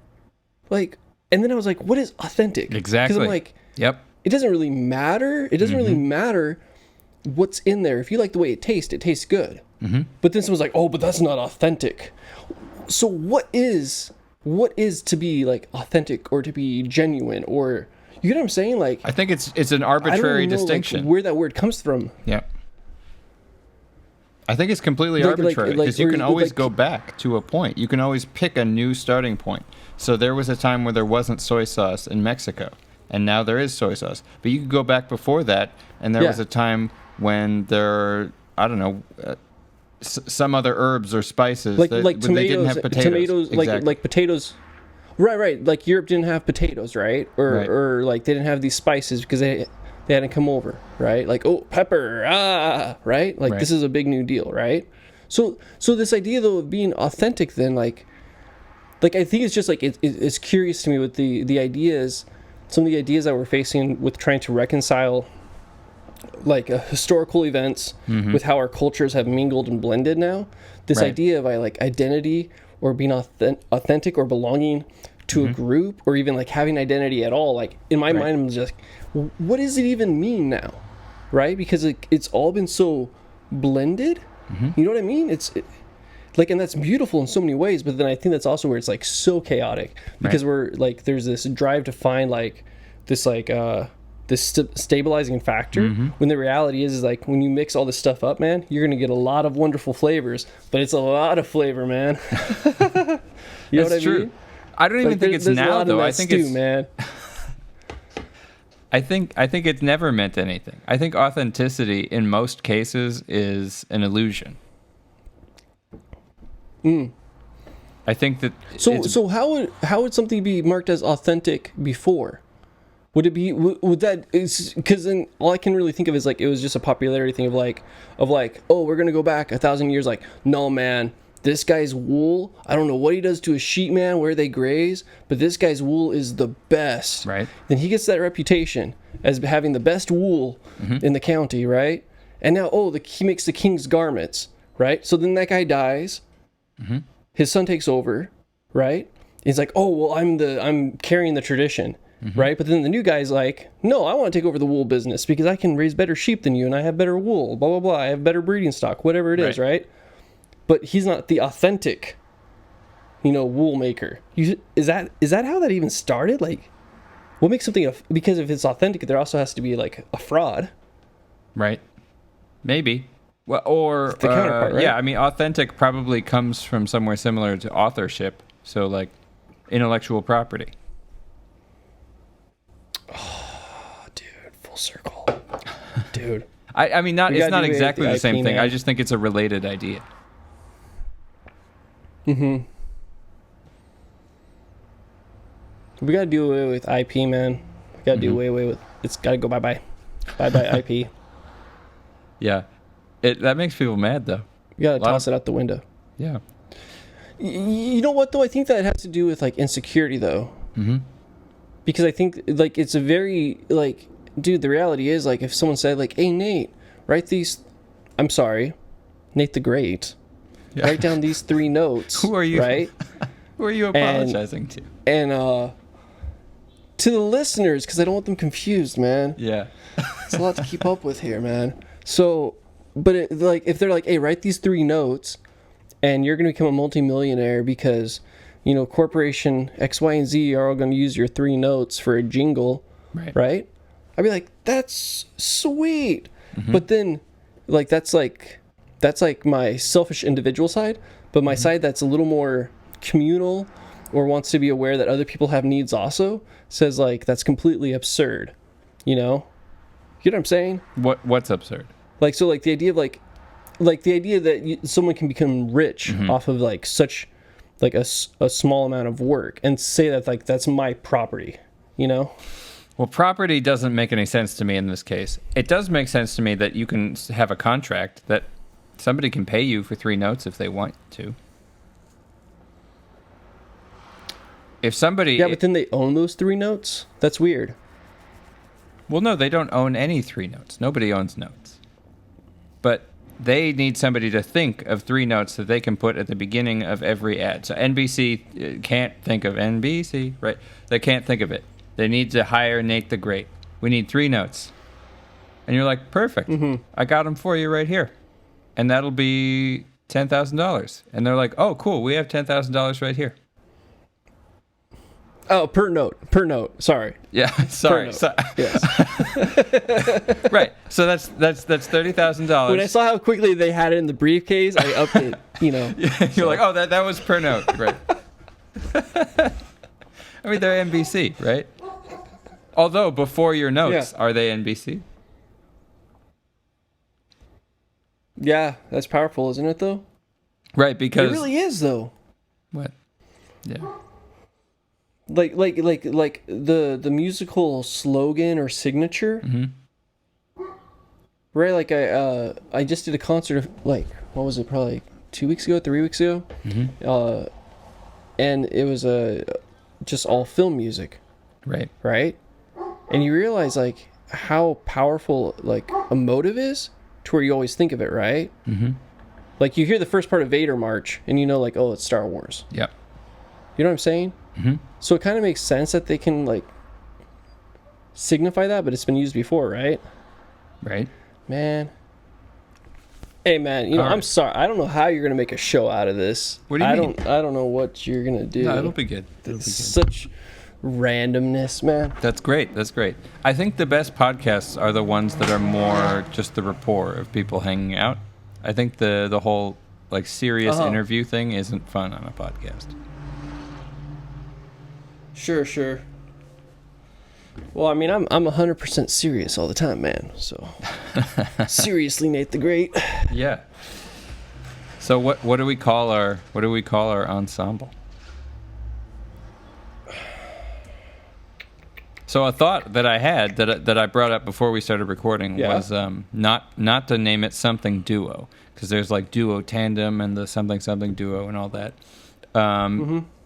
Like, and then I was like, what is authentic? Exactly. Because I'm like, yep. It doesn't really matter. It doesn't really matter what's in there. If you like the way it tastes good. But then someone's like, oh, but that's not authentic. So what is to be like authentic or to be genuine, or you get what I'm saying? Like, I think it's an arbitrary distinction. Like, where that word comes from. Yeah. I think it's completely arbitrary because you can always go back to a point. You can always pick a new starting point. So there was a time where there wasn't soy sauce in Mexico, and now there is soy sauce. But you could go back before that, and there was a time when there, I don't know, some other herbs or spices. Like that, like they didn't tomatoes, have potatoes. Exactly. like potatoes. Right. Like Europe didn't have potatoes, right? Right. Or like they didn't have these spices because they hadn't come over, right? Like, oh, pepper, right? Like this is a big new deal, right? So this idea though of being authentic, then like I think it's just like it's curious to me with the ideas, some of the ideas that we're facing with trying to reconcile like historical events with how our cultures have mingled and blended now. This idea of like identity or being authentic or belonging to a group or even like having identity at all. Like in my mind, I'm just like, what does it even mean now? Right? Because it's all been so blended. You know what I mean? Like, and that's beautiful in so many ways, but then I think that's also where it's like so chaotic because we're like, there's this drive to find like this like, this stabilizing factor when the reality is like when you mix all this stuff up, man, you're going to get a lot of wonderful flavors, but it's a lot of flavor, man. You know what I mean? I don't even think it's now though. I think it's, man. I think it's never meant anything. I think authenticity in most cases is an illusion. I think that so how would something be marked as authentic before? Would it be would that is because then all I can really think of is like it was just a popularity thing of like oh, we're gonna go back 1,000 years, like no man, this guy's wool, I don't know what he does to his sheep, man, where they graze, but this guy's wool is the best. Right. Then he gets that reputation as having the best wool in the county, right? And now he makes the king's garments, right? So then that guy dies. His son takes over, right? He's like, oh well, I'm carrying the tradition. Right? But then the new guy's like, no, I want to take over the wool business because I can raise better sheep than you and I have better wool, blah, blah, blah. I have better breeding stock, whatever it is, right? But he's not the authentic, wool maker. Is that how that even started? Like, what makes something, because if it's authentic, there also has to be like a fraud. Right. Maybe. Well, or, the counterpart, right? Yeah, I mean, authentic probably comes from somewhere similar to authorship. So like intellectual property. Oh, dude, full circle. Dude. I mean, it's not exactly the same thing. Man. I just think it's a related idea. We gotta do away with IP, man. We gotta do away with. It's gotta go bye-bye. Bye-bye IP. Yeah. That makes people mad, though. You gotta toss it out the window. Yeah. You know what, though? I think that has to do with, like, insecurity, though. Because I think, like, it's a very, like, dude, the reality is, like, if someone said, like, hey, Nate, write these, I'm sorry, Nate the Great, write down these 3 notes. Who are you? Right? Who are you apologizing to? And, to the listeners, because I don't want them confused, man. Yeah. It's a lot to keep up with here, man. So, but, if they're like, hey, write these 3 notes, and you're going to become a multimillionaire because... corporation X, Y, and Z are all going to use your 3 notes for a jingle, right? I'd be like, that's sweet. But then, like, that's like my selfish individual side. But my side that's a little more communal or wants to be aware that other people have needs also says, like, that's completely absurd. You know what I'm saying? What's absurd? Like, so, like, the idea of, like the idea that someone can become rich off of, like, such... like a small amount of work and say that like that's my property, Well, property doesn't make any sense to me in this case. It does make sense to me that you can have a contract that somebody can pay you for 3 notes if they want to. If somebody... Yeah, but then they own those 3 notes? That's weird. Well, no, they don't own any 3 notes. Nobody owns notes. But... they need somebody to think of 3 notes that they can put at the beginning of every ad. So NBC can't think of NBC, right? They can't think of it. They need to hire Nate the Great. We need 3 notes. And you're like, perfect. I got them for you right here. And that'll be $10,000. And they're like, oh, cool. We have $10,000 right here. Oh, per note. Sorry. Yeah, sorry. Yes. Right. So that's $30,000. When I saw how quickly they had it in the briefcase, I upped it. You're like, oh, that was per note, right? I mean, they're NBC, right? Although before your notes, are they NBC? Yeah, that's powerful, isn't it, though? Right, because... It really is, though. What? Yeah. Like the musical slogan or signature. Mm-hmm. Right, like I just did a concert of, like, what was it, probably like 2 weeks ago, 3 weeks ago? Mm-hmm. And it was just all film music. Right? And you realize, like, how powerful, like, a motive is to where you always think of it, right? Mm-hmm. Like, you hear the first part of Vader March, and you know, like, oh, it's Star Wars. Yep. You know what I'm saying? Mm-hmm. So it kind of makes sense that they can, like, signify that, but it's been used before, right? Right. Man. Hey, man, you know, I'm sorry. I don't know how you're going to make a show out of this. What do you mean? I don't know what you're going to do. No, it'll be good. Such randomness, man. That's great. I think the best podcasts are the ones that are more just the rapport of people hanging out. I think the whole, like, serious interview thing isn't fun on a podcast. Sure. Well, I mean, I'm 100% serious all the time, man. So, seriously, Nate the Great. Yeah. So what do we call our ensemble? So a thought that I had that I brought up before we started recording was not to name it something duo, because there's like duo tandem and the something duo and all that.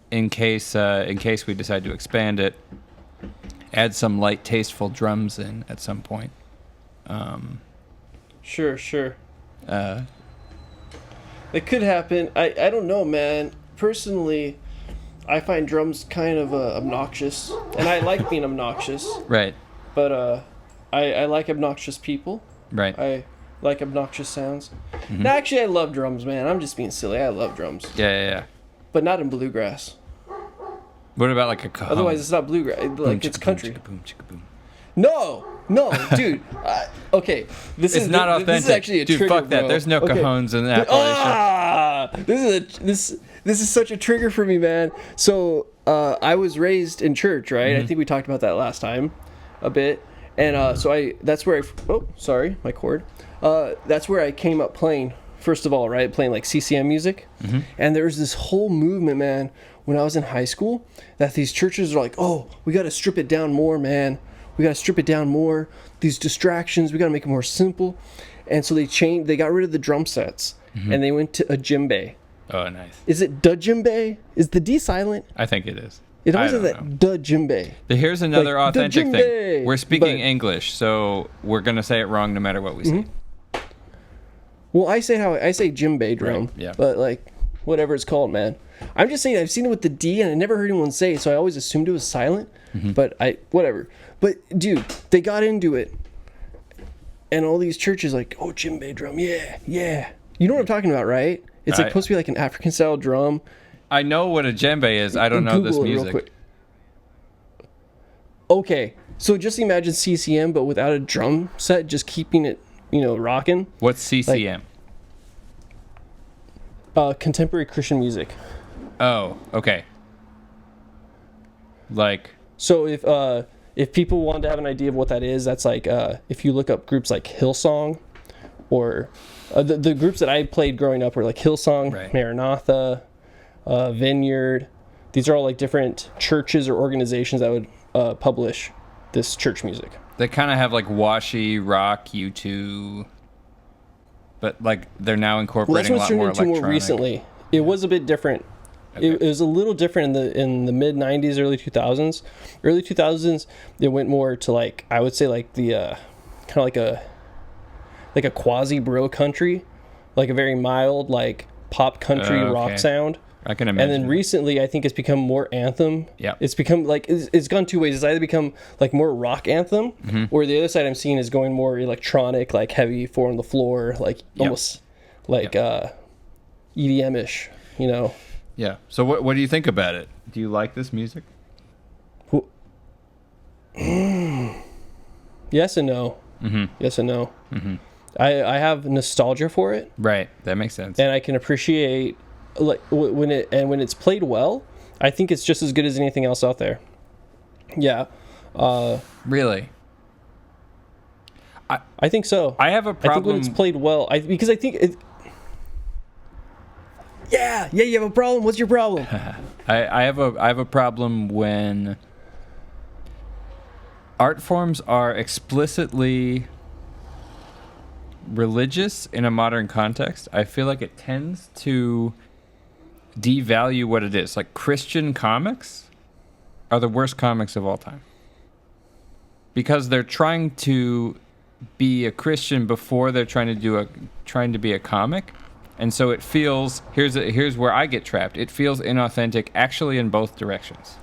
In case we decide to expand it, add some light, tasteful drums in at some point. Sure. It could happen. I don't know, man. Personally, I find drums kind of obnoxious, and I like being obnoxious. Right. But I like obnoxious people. Right. I like obnoxious sounds. No, actually, I love drums, man. I'm just being silly. I love drums. Yeah. But not in bluegrass. What about like a cajon? Otherwise, it's not bluegrass. Like, it's country. Boom, chicka, boom. No, dude. Okay, this is not authentic. This is actually a dude, trigger, fuck that. bro. There's no cajones in that. This is such a trigger for me, man. So I was raised in church, right? I think we talked about that last time a bit, and that's where sorry, my cord. That's where I came up playing. First of all, right, playing like CCM music, and there's this whole movement, man. When I was in high school, that these churches are like, oh, we got to strip it down more, man. We got to strip it down more. These distractions, we got to make it more simple. And so they got rid of the drum sets, and they went to a djembe. Oh, nice. Is it da djembe? Is the D silent? I think it is. It always has that da djembe. Here's another like, authentic thing. We're speaking English, so we're going to say it wrong no matter what we say. Well, I say djembe drum, yeah. But like, whatever it's called, man. I'm just saying I've seen it with the D, and I never heard anyone say it, so I always assumed it was silent. But whatever. But dude, they got into it, and all these churches like, oh, djembe drum, yeah. You know what I'm talking about, right? It's like supposed to be like an African style drum. I know what a djembe is. I don't know this music. Real quick. Okay, so just imagine CCM, but without a drum set, just keeping it, rocking. What's CCM? Contemporary Christian music. Oh, okay. Like, so if people want to have an idea of what that is, that's like if you look up groups like Hillsong, or the groups that I played growing up were like Hillsong, right. Maranatha, Vineyard. These are all like different churches or organizations that would publish this church music. They kind of have like washy rock U2, but like they're now incorporating a lot more electronic. More recently. It was a bit different. Okay. It was a little different in the mid 90s, early 2000s. Early 2000s, it went more to like, I would say like the kind of like a quasi bro country, like a very mild like pop country rock sound. I can imagine. And then recently, I think it's become more anthem. Yeah. It's become like it's gone two ways. It's either become like more rock anthem, or the other side I'm seeing is going more electronic, like heavy, four on the floor, like almost like EDM-ish, Yeah. So what do you think about it? Do you like this music? Yes and no. Yes and no. I have nostalgia for it. Right. That makes sense. And I can appreciate like when it's played well. I think it's just as good as anything else out there. Yeah. Really? I think so. I have a problem. I think when it's played well, because I think it. Yeah, you have a problem. What's your problem? I have a problem when art forms are explicitly religious in a modern context. I feel like it tends to devalue what it is. Like Christian comics are the worst comics of all time because they're trying to be a Christian before they're trying to be a comic. And so it feels, here's where I get trapped. It feels inauthentic actually in both directions.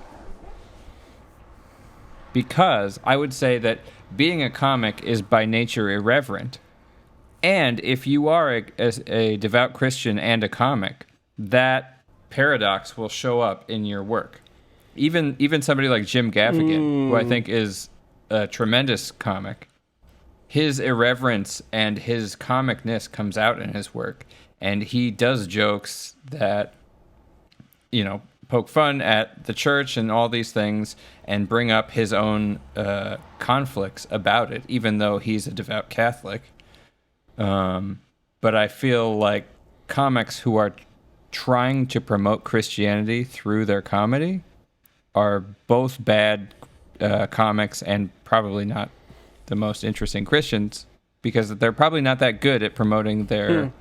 Because I would say that being a comic is by nature irreverent. And if you are a devout Christian and a comic, that paradox will show up in your work. Even somebody like Jim Gaffigan, who I think is a tremendous comic, his irreverence and his comicness comes out in his work. And he does jokes that, poke fun at the church and all these things and bring up his own conflicts about it, even though he's a devout Catholic. But I feel like comics who are trying to promote Christianity through their comedy are both bad comics and probably not the most interesting Christians because they're probably not that good at promoting their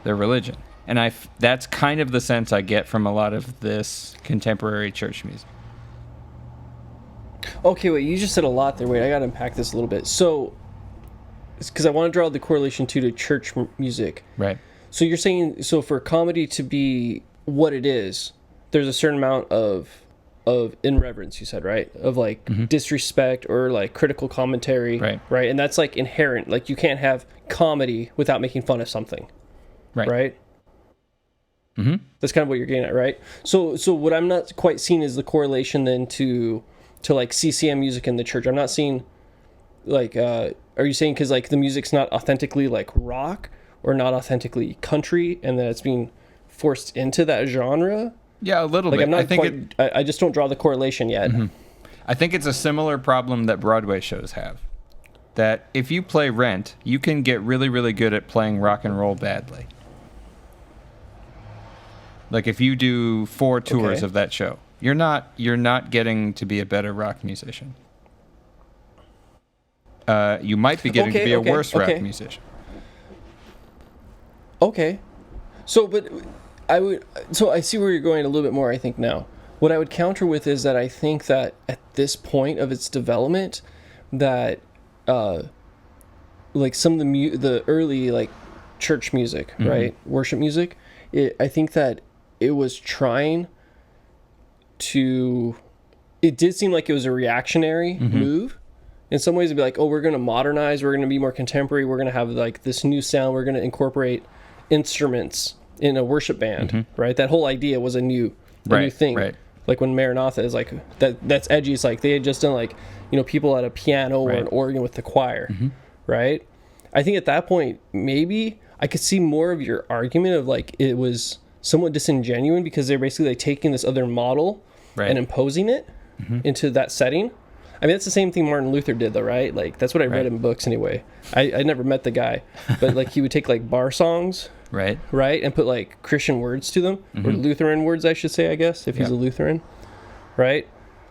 religion. And that's kind of the sense I get from a lot of this contemporary church music. Okay, wait, you just said a lot there. Wait, I got to unpack this a little bit. So, because I want to draw the correlation to church music. Right. So you're saying, for comedy to be what it is, there's a certain amount of irreverence, you said, right? Of disrespect or critical commentary. Right. And that's inherent. You can't have comedy without making fun of something. Right? Mm-hmm. That's kind of what you're getting at, right? So what I'm not quite seeing is the correlation then to CCM music in the church. I'm not seeing are you saying because the music's not authentically rock or not authentically country and that it's being forced into that genre? Yeah, a little bit. I'm not I just don't draw the correlation yet. Mm-hmm. I think it's a similar problem that Broadway shows have. That if you play Rent, you can get really, really good at playing rock and roll badly. If you do 4 tours of that show, you're not getting to be a better rock musician. You might be getting to be a worse rock musician. Okay. So I see where you're going a little bit more, I think, now. What I would counter with is that I think that at this point of its development, that some of the early church music, right, worship music, I think that it was trying to. It did seem like it was a reactionary move. In some ways, it'd be we're going to modernize, we're going to be more contemporary, we're going to have this new sound, we're going to incorporate instruments in a worship band, right? That whole idea was a new thing. Right. When Maranatha is that's edgy. It's they had just done people at a piano or an organ with the choir, right? I think at that point maybe I could see more of your argument of it was somewhat disingenuous because they're basically taking this other model and imposing it into that setting. I mean, that's the same thing Martin Luther did, though, right? That's what I read in books anyway. I never met the guy, but he would take bar songs, right, and put Christian words to them, or Lutheran words, I should say, I guess, if he's a Lutheran, right?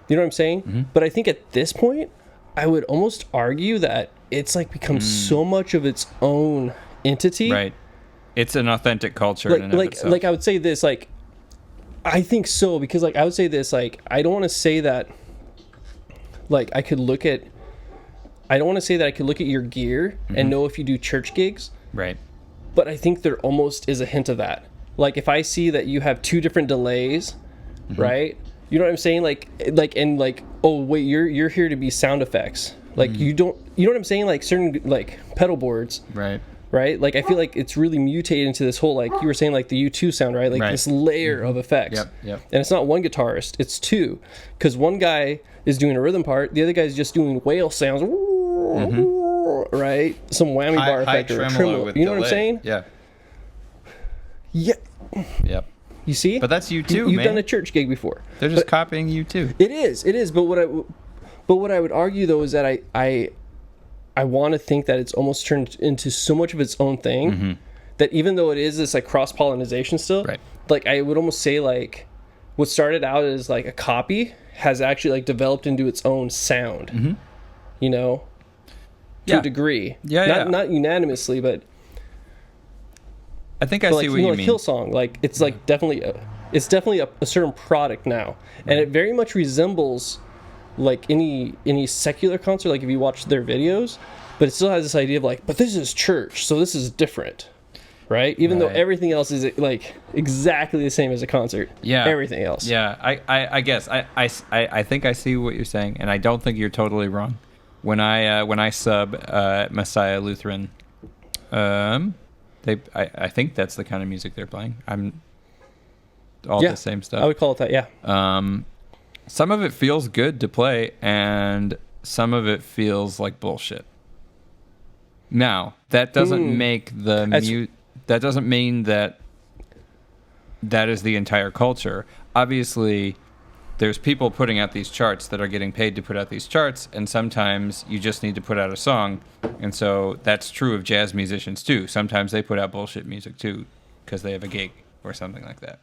You know what I'm saying? But I think at this point, I would almost argue that it's become so much of its own entity, right? It's an authentic culture, in and of itself. I would say this, I think so because I would say this, I don't want to say that. I don't want to say that I could look at your gear and know if you do church gigs. Right. But I think there almost is a hint of that. If I see that you have 2 different delays, right? You know what I'm saying? Oh wait, you're here to be sound effects. You don't, you know what I'm saying? Certain pedal boards. Right. Right? I feel it's really mutated into this whole, you were saying, the U2 sound, right? This layer of effects. Yep. And it's not one guitarist, it's 2. Because one guy is doing a rhythm part, the other guy's just doing whale sounds, right? Some whammy bar effect or a tremolo. You know what I'm saying? Yeah. Yeah. Yep. You see? But that's U2, You've done a church gig before. They're just copying U2. It is. But what I would argue, though, is that I want to think that it's almost turned into so much of its own thing that even though it is this like cross pollination still, Right. like I would almost say like what started out as like a copy has actually like developed into its own sound. You know, to a degree. Not unanimously, but I think I see what you like mean. Hillsong, like it's like definitely a certain product now, and it very much resembles like any secular concert. Like if you watch their videos, but it still has this idea of like, but this is church, so this is different, right? Even though everything else is like exactly the same as a concert. Yeah, everything else. Yeah, I guess I think I see what you're saying, and I don't think you're totally wrong. When I sub Messiah Lutheran, I think that's the kind of music they're playing. I'm all the same stuff. I would call it that. Yeah. Some of it feels good to play, and some of it feels like bullshit. Now, that doesn't make that doesn't mean that is the entire culture. Obviously, there's people putting out these charts that are getting paid to put out these charts, and sometimes you just need to put out a song. And so that's true of jazz musicians too. Sometimes they put out bullshit music too because they have a gig or something like that.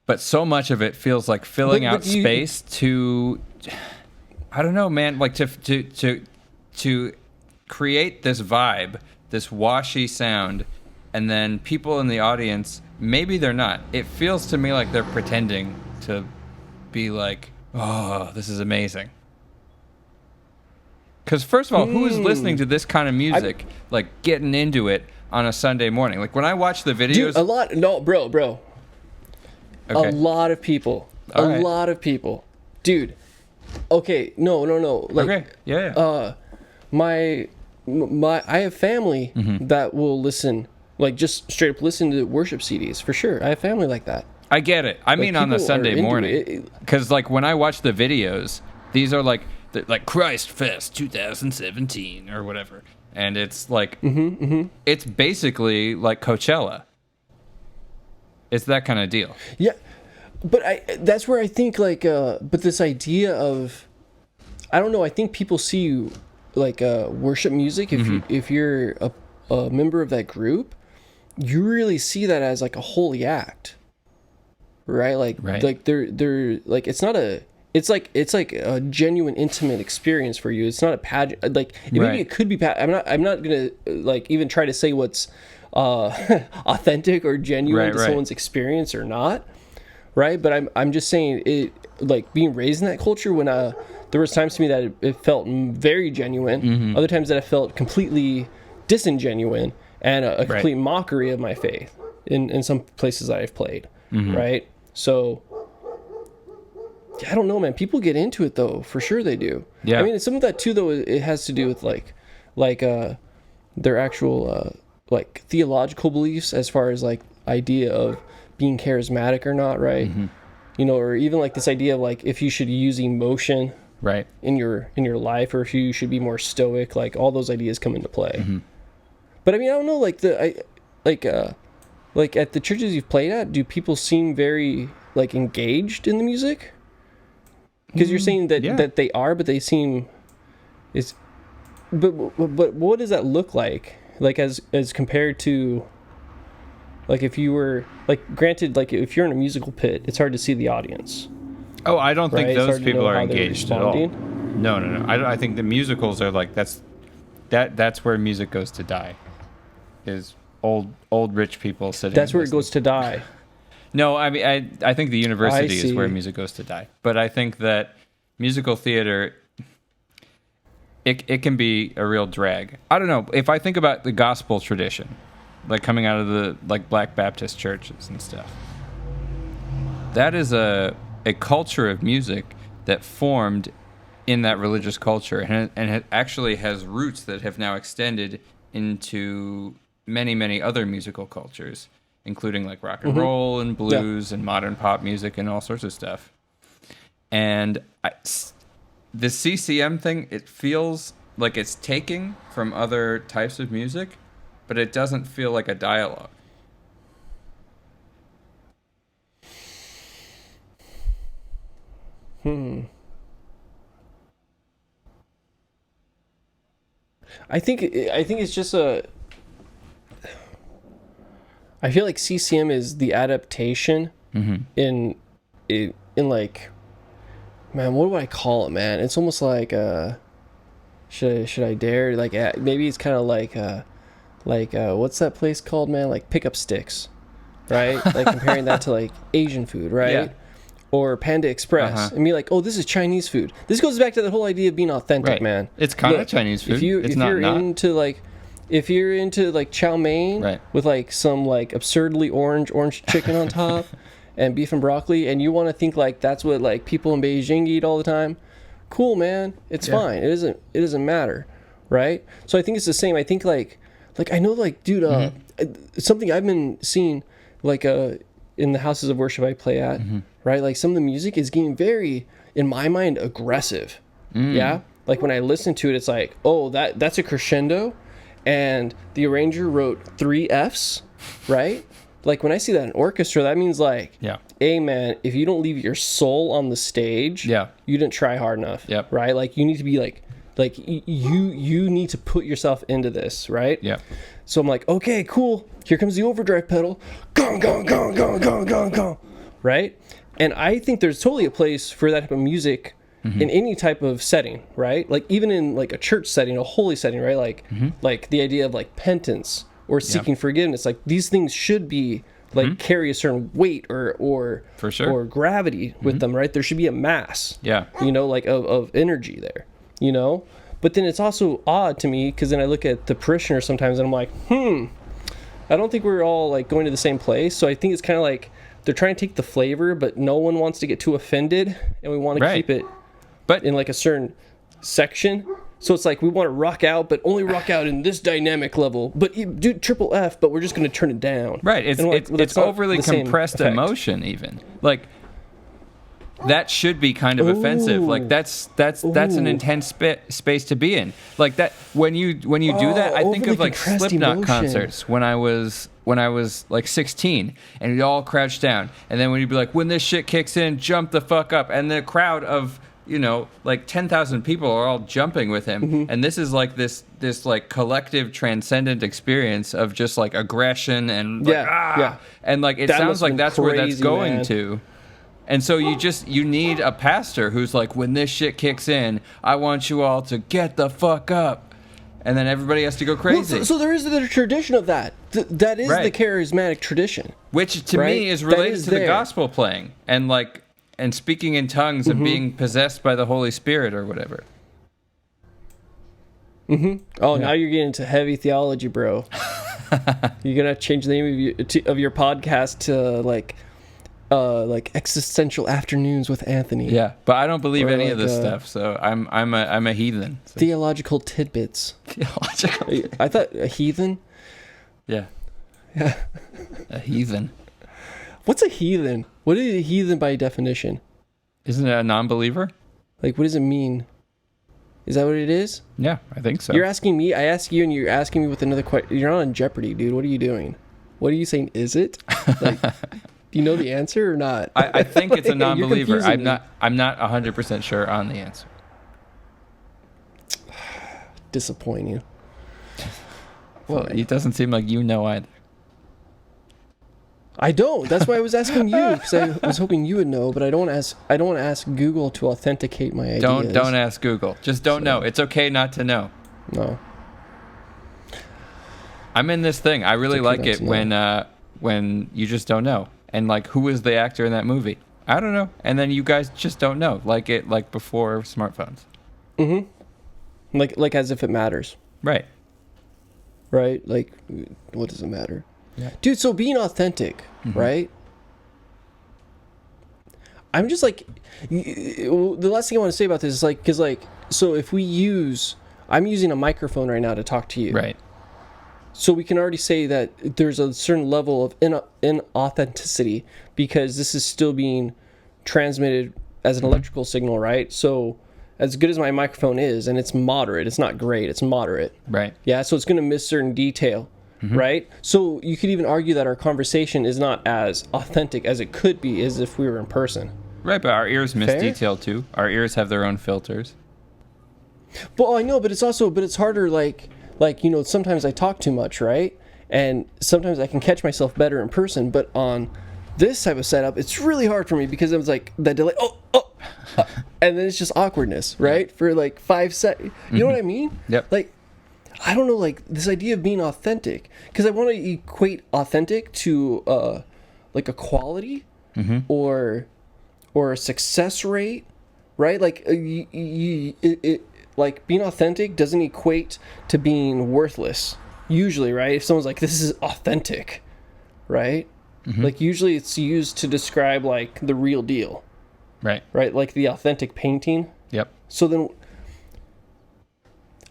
But so much of it feels like filling out space to, I don't know, man, like to create this vibe, this washy sound, and then people in the audience, maybe they're not. It feels to me like they're pretending to be like, oh, this is amazing. Because first of all, who is listening to this kind of music, like getting into it on a Sunday morning? Like when I watch the videos... Dude, a lot... No, bro. Okay. A lot of people. Lot of people. Dude. Okay, no. Like, okay, yeah. I have family that will listen, like just straight up listen to worship CDs, for sure. I have family like that. I get it. I mean on the Sunday morning. Because like when I watch the videos, these are like Christ Fest 2017 or whatever. And it's like, it's basically like Coachella. It's that kind of deal. Yeah, but that's where I think like, but this idea of, I don't know, I think people see you like worship music, if you're a member of that group, you really see that as like a holy act, right? Like they're like, it's not a, it's like a genuine intimate experience for you. It's not a pageant. Like maybe it could be I'm not gonna like even try to say what's authentic or genuine to someone's experience or not, right? But I'm just saying it, like being raised in that culture, when there was times to me that it felt very genuine, other times that it felt completely disingenuine and a complete mockery of my faith in some places that I've played, right? So I don't know, man. People get into it though, for sure they do. Yeah. I mean, some of that too, though, it has to do with like their actual like theological beliefs, as far as like idea of being charismatic or not, right? You know, or even like this idea of like if you should use emotion in your life, or if you should be more stoic, like all those ideas come into play. But I mean, I don't know, like like at the churches you've played at, do people seem very like engaged in the music? Because you're saying that they are, but they seem but what does that look like? Like as compared to, like if you were like, granted, like if you're in a musical pit, it's hard to see the audience. Oh, I don't think those people are engaged at all. No. I think the musicals are like that's where music goes to die. Is old rich people sitting. That's where it goes to die. No, I mean I think the university is where music goes to die. But I think that musical theater, it can be a real drag. I don't know. If I think about the gospel tradition, like coming out of the like Black Baptist churches and stuff, that is a culture of music that formed in that religious culture, and it actually has roots that have now extended into many other musical cultures, including like rock and roll and blues and modern pop music and all sorts of stuff. And the CCM thing, it feels like it's taking from other types of music, but it doesn't feel like a dialogue. I think it's just a. I feel like CCM is the adaptation in like, man, what do I call it, man? It's almost like should I dare, like, maybe it's kind of like what's that place called, man? Like Pickup Sticks, right? Like comparing that to like Asian food, right? Yeah. Or Panda Express, and be like, oh, this is Chinese food. This goes back to the whole idea of being authentic, man. It's kind of Chinese food. If you're into like chow mein with like some like absurdly orange chicken on top and beef and broccoli, and you want to think like that's what like people in Beijing eat all the time, cool, man. It's fine. It doesn't matter, right? So I think it's the same. I think like I know, like, dude, something I've been seeing like in the houses of worship I play at, right? Like some of the music is getting very, in my mind, aggressive. Yeah, like when I listen to it, it's like, oh, that's a crescendo. And the arranger wrote 3 Fs, right? Like when I see that in orchestra, that means like, hey man, if you don't leave your soul on the stage, you didn't try hard enough, right? Like you need to be like you need to put yourself into this, right? Yeah. So I'm like, okay, cool. Here comes the overdrive pedal, gong gong gong gong gong gong gong, right? And I think there's totally a place for that type of music. In any type of setting, right? Like even in like a church setting, a holy setting, right? Like like the idea of like penance or seeking forgiveness. Like these things should be like carry a certain weight or for sure, or gravity with them, right? There should be a mass, you know, like of energy there, you know. But then it's also odd to me because then I look at the parishioners sometimes and I'm like, I don't think we're all like going to the same place. So I think it's kind of like they're trying to take the flavor, but no one wants to get too offended, and we want to keep it. But in like a certain section, so it's like we want to rock out, but only rock out in this dynamic level. But you do triple F, but we're just going to turn it down. Right. It's overly compressed emotion, even like that should be kind of offensive. Like that's an intense space to be in. Like that when you do that, I think of like Slipknot concerts when I was like 16, and we all crouched down, and then when you'd be like, when this shit kicks in, jump the fuck up, and the crowd of, you know, like 10,000 people are all jumping with him, and this is like this like collective transcendent experience of just like aggression and like, and like it sounds like that's crazy, where that's going to. And so you need a pastor who's like, when this shit kicks in, I want you all to get the fuck up. And then everybody has to go crazy. Well, so there is the tradition of that. That is the charismatic tradition. Which to me is related to the gospel playing and speaking in tongues and being possessed by the Holy Spirit or whatever. Oh, now you're getting into heavy theology, bro. You're going to change the name of your podcast to like existential afternoons with Anthony. Yeah, but I don't believe any of this stuff, so I'm a heathen. So. Theological tidbits. Theological. I thought a heathen. Yeah. A heathen. What's a heathen? What is a heathen by definition? Isn't it a non-believer? Like, what does it mean? Is that what it is? Yeah, I think so. You're asking me. I ask you, and you're asking me with another question. You're not on Jeopardy, dude. What are you doing? What are you saying? Is it? Like, do you know the answer or not? I think it's a non-believer. I'm not 100% sure on the answer. Disappointing. Well, it doesn't seem like you know either. I don't. That's why I was asking you, because I was hoping you would know. But I don't want to ask Google to authenticate my ideas. Don't ask Google. Just don't know. It's okay not to know. No. I'm in this thing. I really like it when you just don't know. And like, who is the actor in that movie? I don't know. And then you guys just don't know. Like before smartphones. Like as if it matters. Right. Right. Like, what does it matter? Yeah. Dude, so being authentic, right? I'm just like, the last thing I want to say about this is like, because like, so if I'm using a microphone right now to talk to you. Right. So we can already say that there's a certain level of inauthenticity because this is still being transmitted as an electrical signal, right? So as good as my microphone is, and it's moderate, it's not great, it's moderate. Right. Yeah, so it's going to miss certain detail. Right? So you could even argue that our conversation is not as authentic as it could be as if we were in person. Right, but our ears miss detail too. Our ears have their own filters. Well, I know, but it's harder. Like sometimes I talk too much, right? And sometimes I can catch myself better in person. But on this type of setup, it's really hard for me because it was like the delay. And then it's just awkwardness, right? For like 5 seconds. You know what I mean? Yep. Like, I don't know, like this idea of being authentic, because I want to equate authentic to like a quality or a success rate, right? Like like being authentic doesn't equate to being worthless. Usually, right? If someone's like, this is authentic, right? Like usually it's used to describe like the real deal. Right. Right? Like the authentic painting. Yep. So then,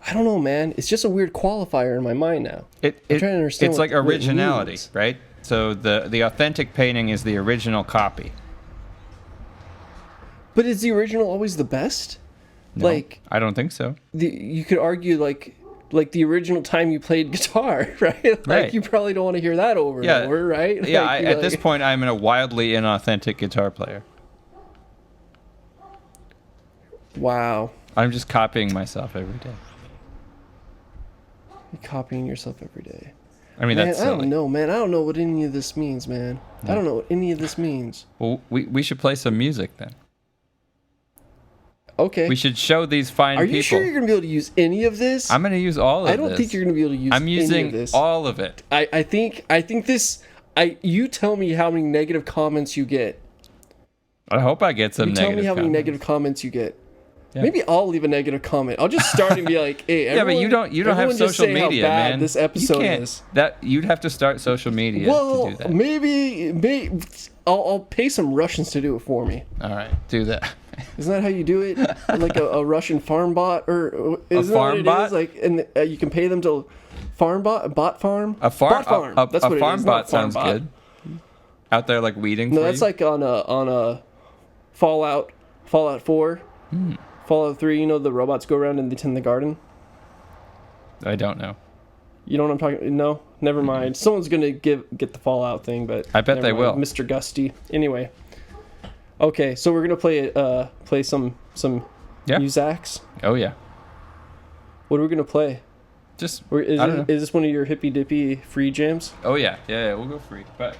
I don't know, man. It's just a weird qualifier in my mind now. I'm trying to understand it's like originality, right? So the authentic painting is the original copy. But is the original always the best? No, like, I don't think so. you could argue like the original time you played guitar, right? Like Right. you probably don't want to hear that over and over, right? Yeah, Like, at this point, I'm a wildly inauthentic guitar player. Wow. I'm just copying myself every day. You're copying yourself every day. I mean, Man, that's I silly. don't know, man. I don't know what any of this means, man. I don't know what any of this means. Well, we should play some music then. Okay. We should show these fine Are people. you sure you're going to be able to use any of this? I'm going to use all of this. I don't think you're going to be able to use I'm any of using this. all of it. I think this... you tell me how many negative comments you get. I hope I get some You negative tell me how many comments. negative comments you get. Yeah. Maybe I'll leave a negative comment. I'll just start and be like, "Hey, Yeah, but you don't have everyone just social say how media, bad man. This You episode can't- is." you'd have to start social media Well, to do that. maybe I'll pay some Russians to do it for me. All right, do that. Isn't that how you do it? Like a Russian farm bot, or isn't farm that what it bot? is? Like, and you can pay them to bot farm. A farm, Bot farm. That's what a it farm is, not bot sounds bot. good. Out there, like weeding. No, for that's you? like on a Fallout 4, Fallout 3. You know the robots go around and they tend the garden. I don't know. You know what I'm talking? No, never mind. Someone's gonna get the Fallout thing, but I bet never they mind. will. Mr. Gusty. Anyway, okay, so we're gonna play some Yeah. Muzaks. Oh yeah. What are we gonna play? Just Or is I don't know. this one of your hippy dippy free jams? Oh yeah, we'll go free. But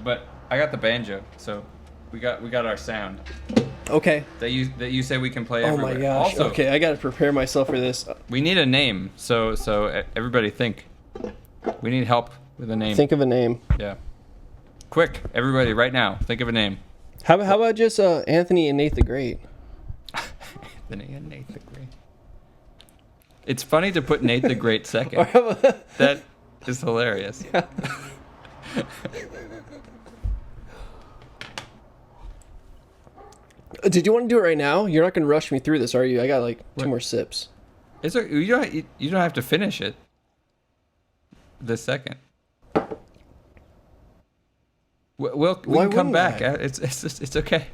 I got the banjo, so we got our sound Okay. that you say we can play Oh everywhere. my gosh. Also, Okay, I gotta prepare myself for this. we need a name. So everybody think. We need help with a name. Think of a name. Yeah. Quick, everybody, right now, think of a name. How about just Anthony and Nate the Great? Anthony and Nate the Great. It's funny to put Nate the Great Or second. how about That is hilarious. Did you want to do it right now? You're not gonna rush me through this, are you? I got like two What? more sips. You don't have to finish it. This second. We Why can come wouldn't back. I? It's okay.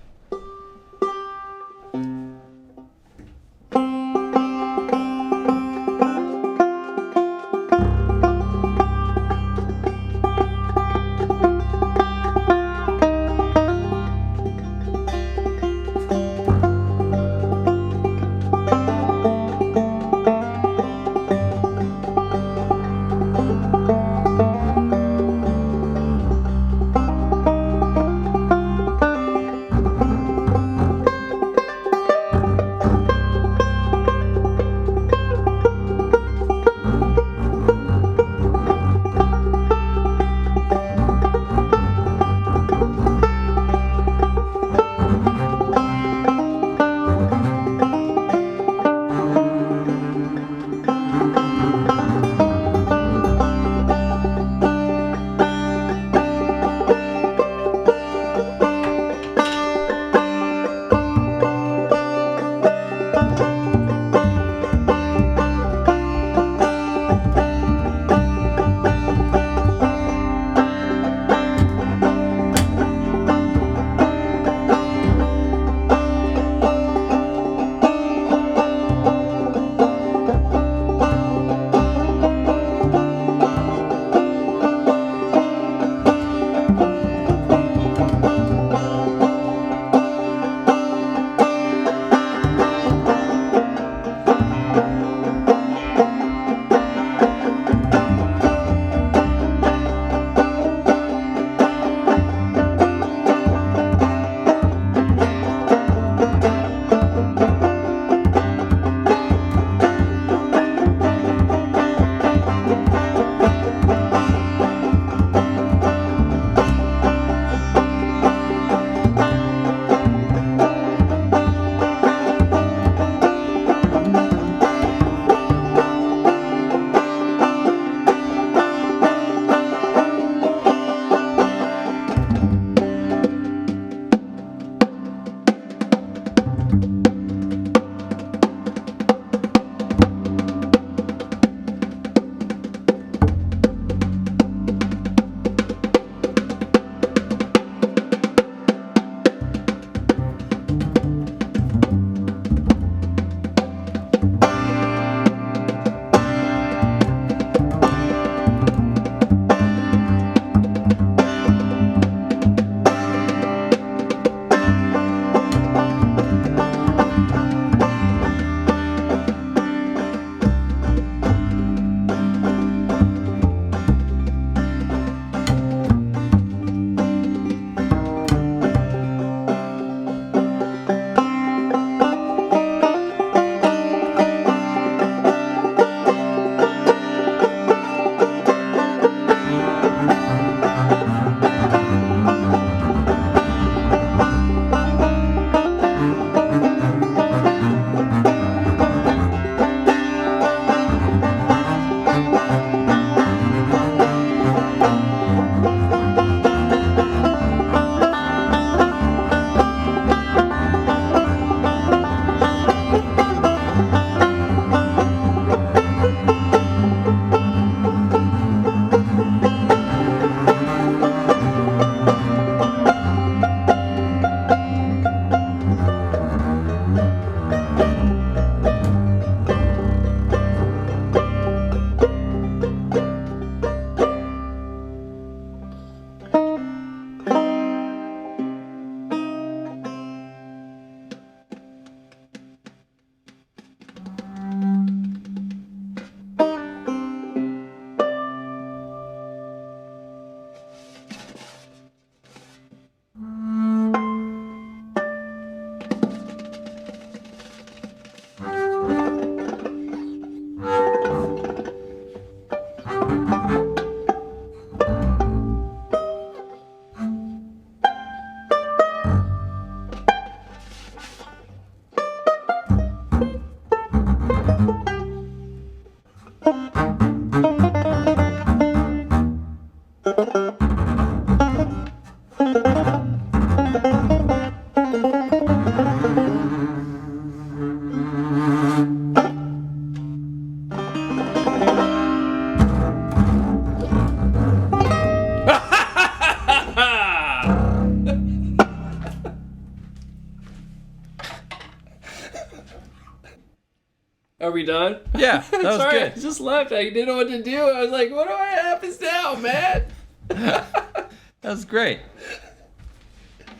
Are we done? Yeah, that was Sorry, good. I just left. I didn't know what to do. I was like, what do I happens now, man? That was great.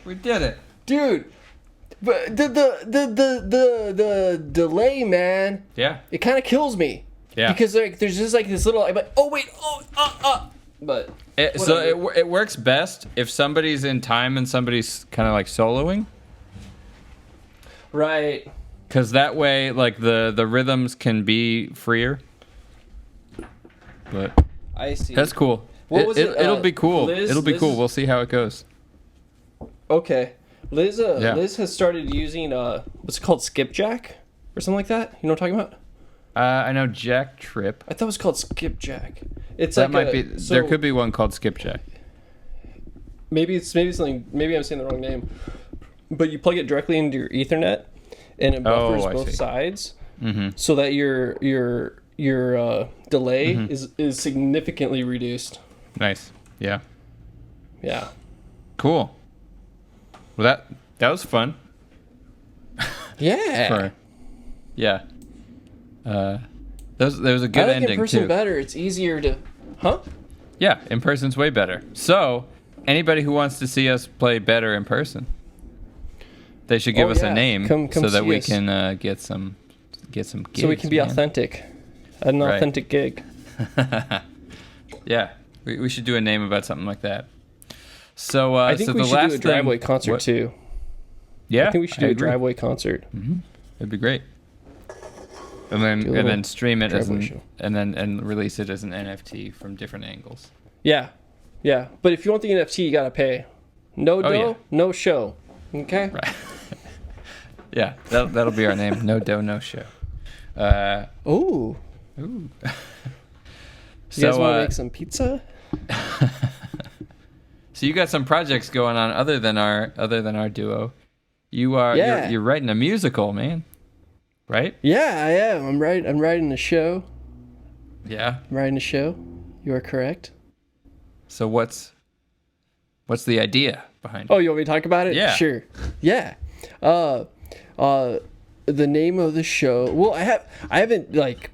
We did it. Dude, but the delay, man. Yeah. It kind of kills me. Yeah. Because like there's just like this little I'm like, oh wait, but It works best if somebody's in time and somebody's kind of like soloing. right. Because that way, like, the rhythms can be freer. But I see. that's cool. What was it? It'll be cool. Liz- It'll be Liz- cool. We'll see how it goes. Okay. Liz Yeah. Liz has started using what's it called, skipjack or something like that. You know what I'm talking about? I know Jack Trip. I thought it was called skipjack. It's That like might be. There could be one called Skipjack. maybe something. Maybe I'm saying the wrong name. But you plug it directly into your Ethernet, and it buffers I both see. sides, Mm-hmm. so that your delay is significantly reduced. Nice. Yeah. Yeah. Cool. Well, that was fun. Yeah. Yeah. There was a good I like ending in person too. better. It's easier to. Huh? Yeah, in person's way better. So, anybody who wants to see us play better in person, they should give us a name Come so that see we us. can get some gigs, So we can be man. authentic. An Right. authentic gig. Yeah, we should do a name about something like that. So I think so we the should last do a driveway thing, concert what- too. Yeah, I think we should do a agree. driveway concert. It'd be great. And then Do a little stream it as driveway an, show. and release it as an NFT from different angles. Yeah. Yeah. But if you want the NFT, you gotta pay. No dough, yeah. no show. Okay? Right. Yeah, that'll be our name. No dough, no show. Ooh. Ooh. You guys So want to make some pizza? so you got some projects going on other than our duo. You are Yeah. you're writing a musical, man. Right? Yeah, I am. I'm writing a show. Yeah. I'm writing a show. You are correct. So what's the idea behind it? Oh, you want me to talk about it? Yeah. Sure. Yeah. The name of the show. Well, I haven't like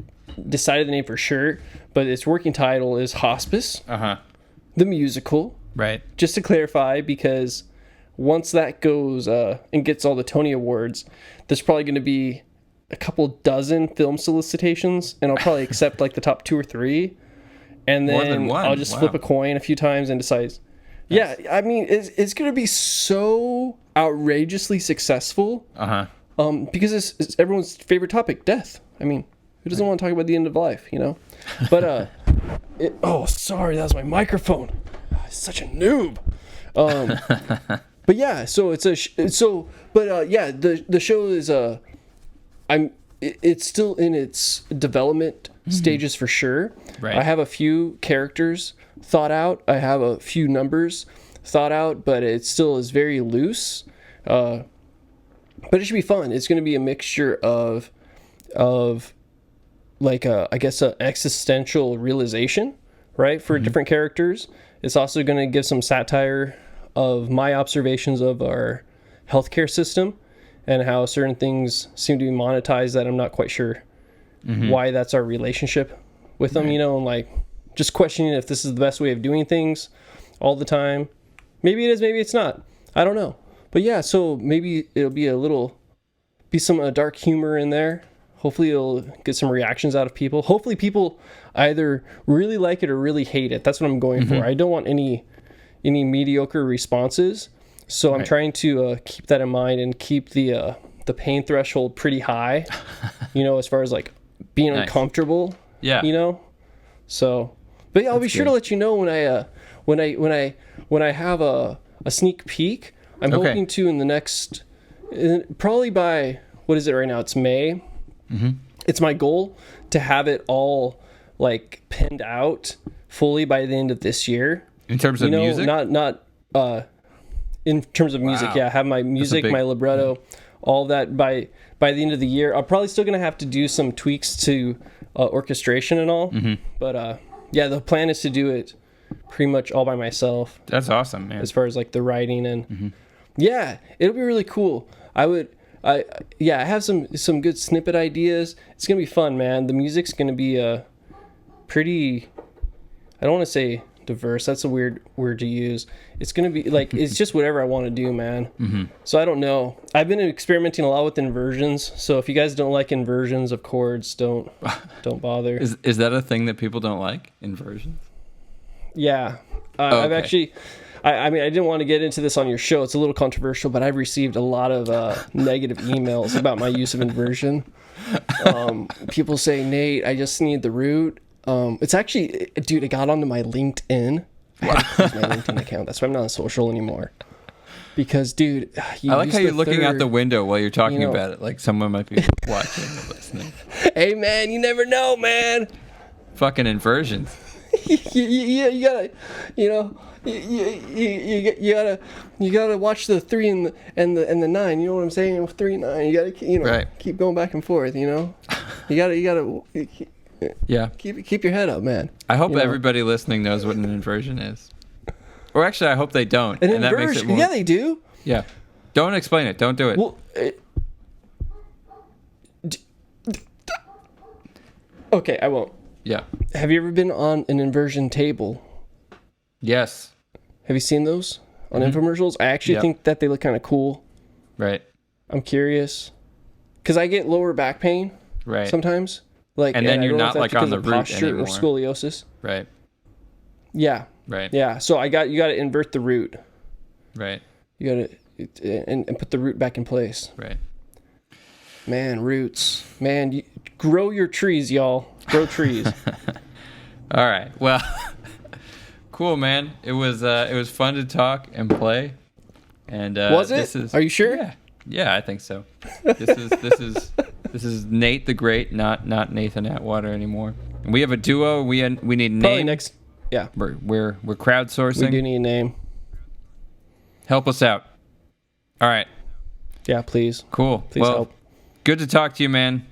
decided the name for sure, but its working title is Hospice, Uh-huh. the musical. Right. Just to clarify, because once that goes and gets all the Tony Awards, there's probably going to be a couple dozen film solicitations, and I'll probably accept like the top 2 or 3, and More then than one. I'll just Wow. flip a coin a few times and decide. Yeah, I mean, it's going to be so outrageously successful Uh-huh. because it's everyone's favorite topic, death. I mean, who doesn't want to talk about the end of life, you know? But oh, sorry, that was my microphone. Such a noob. But yeah, so it's yeah, the show is it's still in its development stages for sure. Right. I have a few characters thought out. I have a few numbers thought out, but it still is very loose. But it should be fun. It's going to be a mixture of like I guess an existential realization, right, for different characters. It's also going to give some satire of my observations of our healthcare system and how certain things seem to be monetized that I'm not quite sure why that's our relationship with them, you know, and like just questioning if this is the best way of doing things all the time. Maybe it is, maybe it's not. I don't know. But yeah, so maybe it'll be some dark humor in there. Hopefully it'll get some reactions out of people. Hopefully people either really like it or really hate it. That's what I'm going for. I don't want any mediocre responses. So I'm trying to keep that in mind and keep the pain threshold pretty high, you know, as far as like being uncomfortable, Yeah. you know? So, but yeah, I'll be sure to let you know when I have a sneak peek. I'm hoping to in the next, probably by, what is it right now? It's May. It's my goal to have it all like pinned out fully by the end of this year. In terms of music? Not in terms of music. Wow. Yeah, have my music, my libretto, all that by the end of the year. I'm probably still gonna have to do some tweaks to orchestration and all. But yeah, the plan is to do it pretty much all by myself. That's awesome, man. As far as like the writing and yeah, it'll be really cool. I have some good snippet ideas. It's gonna be fun, man. The music's gonna be pretty. I don't want to say diverse. That's a weird word to use. It's gonna be like it's just whatever I want to do, man. So I don't know. I've been experimenting a lot with inversions. So if you guys don't like inversions of chords, don't bother. Is that a thing that people don't like? Inversions? Yeah, Okay. I've actually. I mean, I didn't want to get into this on your show. It's a little controversial, but I've received a lot of negative emails about my use of inversion. People say, Nate, I just need the root. It's actually, dude, it got onto my LinkedIn. I had to close my LinkedIn account. That's why I'm not on social anymore. Because, dude, I like how you're looking out the window while you're talking about it. Like someone might be watching or listening. Hey, man, you never know, man. Fucking inversions. you gotta, you gotta watch the 3 and the 9. You know what I'm saying? 3 and 9. You gotta, keep going back and forth. You gotta. Yeah. Keep your head up, man. I hope everybody listening knows what an inversion is. Or actually, I hope they don't. And that makes it more... Yeah, they do. Yeah. Don't explain it. Don't do it. Well, okay, I won't. Yeah. Have you ever been on an inversion table? Yes. Have you seen those on infomercials? I actually think that they look kind of cool. Right. I'm curious. Because I get lower back pain sometimes. And then you're not like on the root anymore. Or scoliosis. Right. Yeah. Right. Yeah. So you got to invert the root. Right. You got to and put the root back in place. Right. Man, roots. Man, grow your trees, y'all. Grow trees. All right. Well, cool, man. It was fun to talk and play. And was it? Are you sure? Yeah, I think so. This is Nate the Great, not Nathan Atwater anymore. And we have a duo. We need a Probably name. next. Yeah. We're crowdsourcing. We do need a name. Help us out. All right. Yeah, please. Cool. Please help. Good to talk to you, man.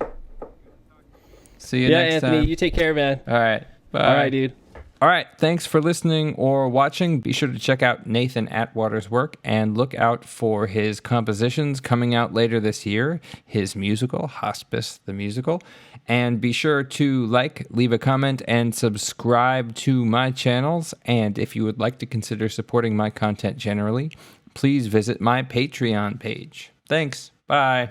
See you next Anthony, time. You take care, man. All right. Bye. All right, dude. All right. Thanks for listening or watching. Be sure to check out Nathan Atwater's work and look out for his compositions coming out later this year, his musical, Hospice the Musical. And be sure to leave a comment, and subscribe to my channels. And if you would like to consider supporting my content generally, please visit my Patreon page. Thanks. Bye.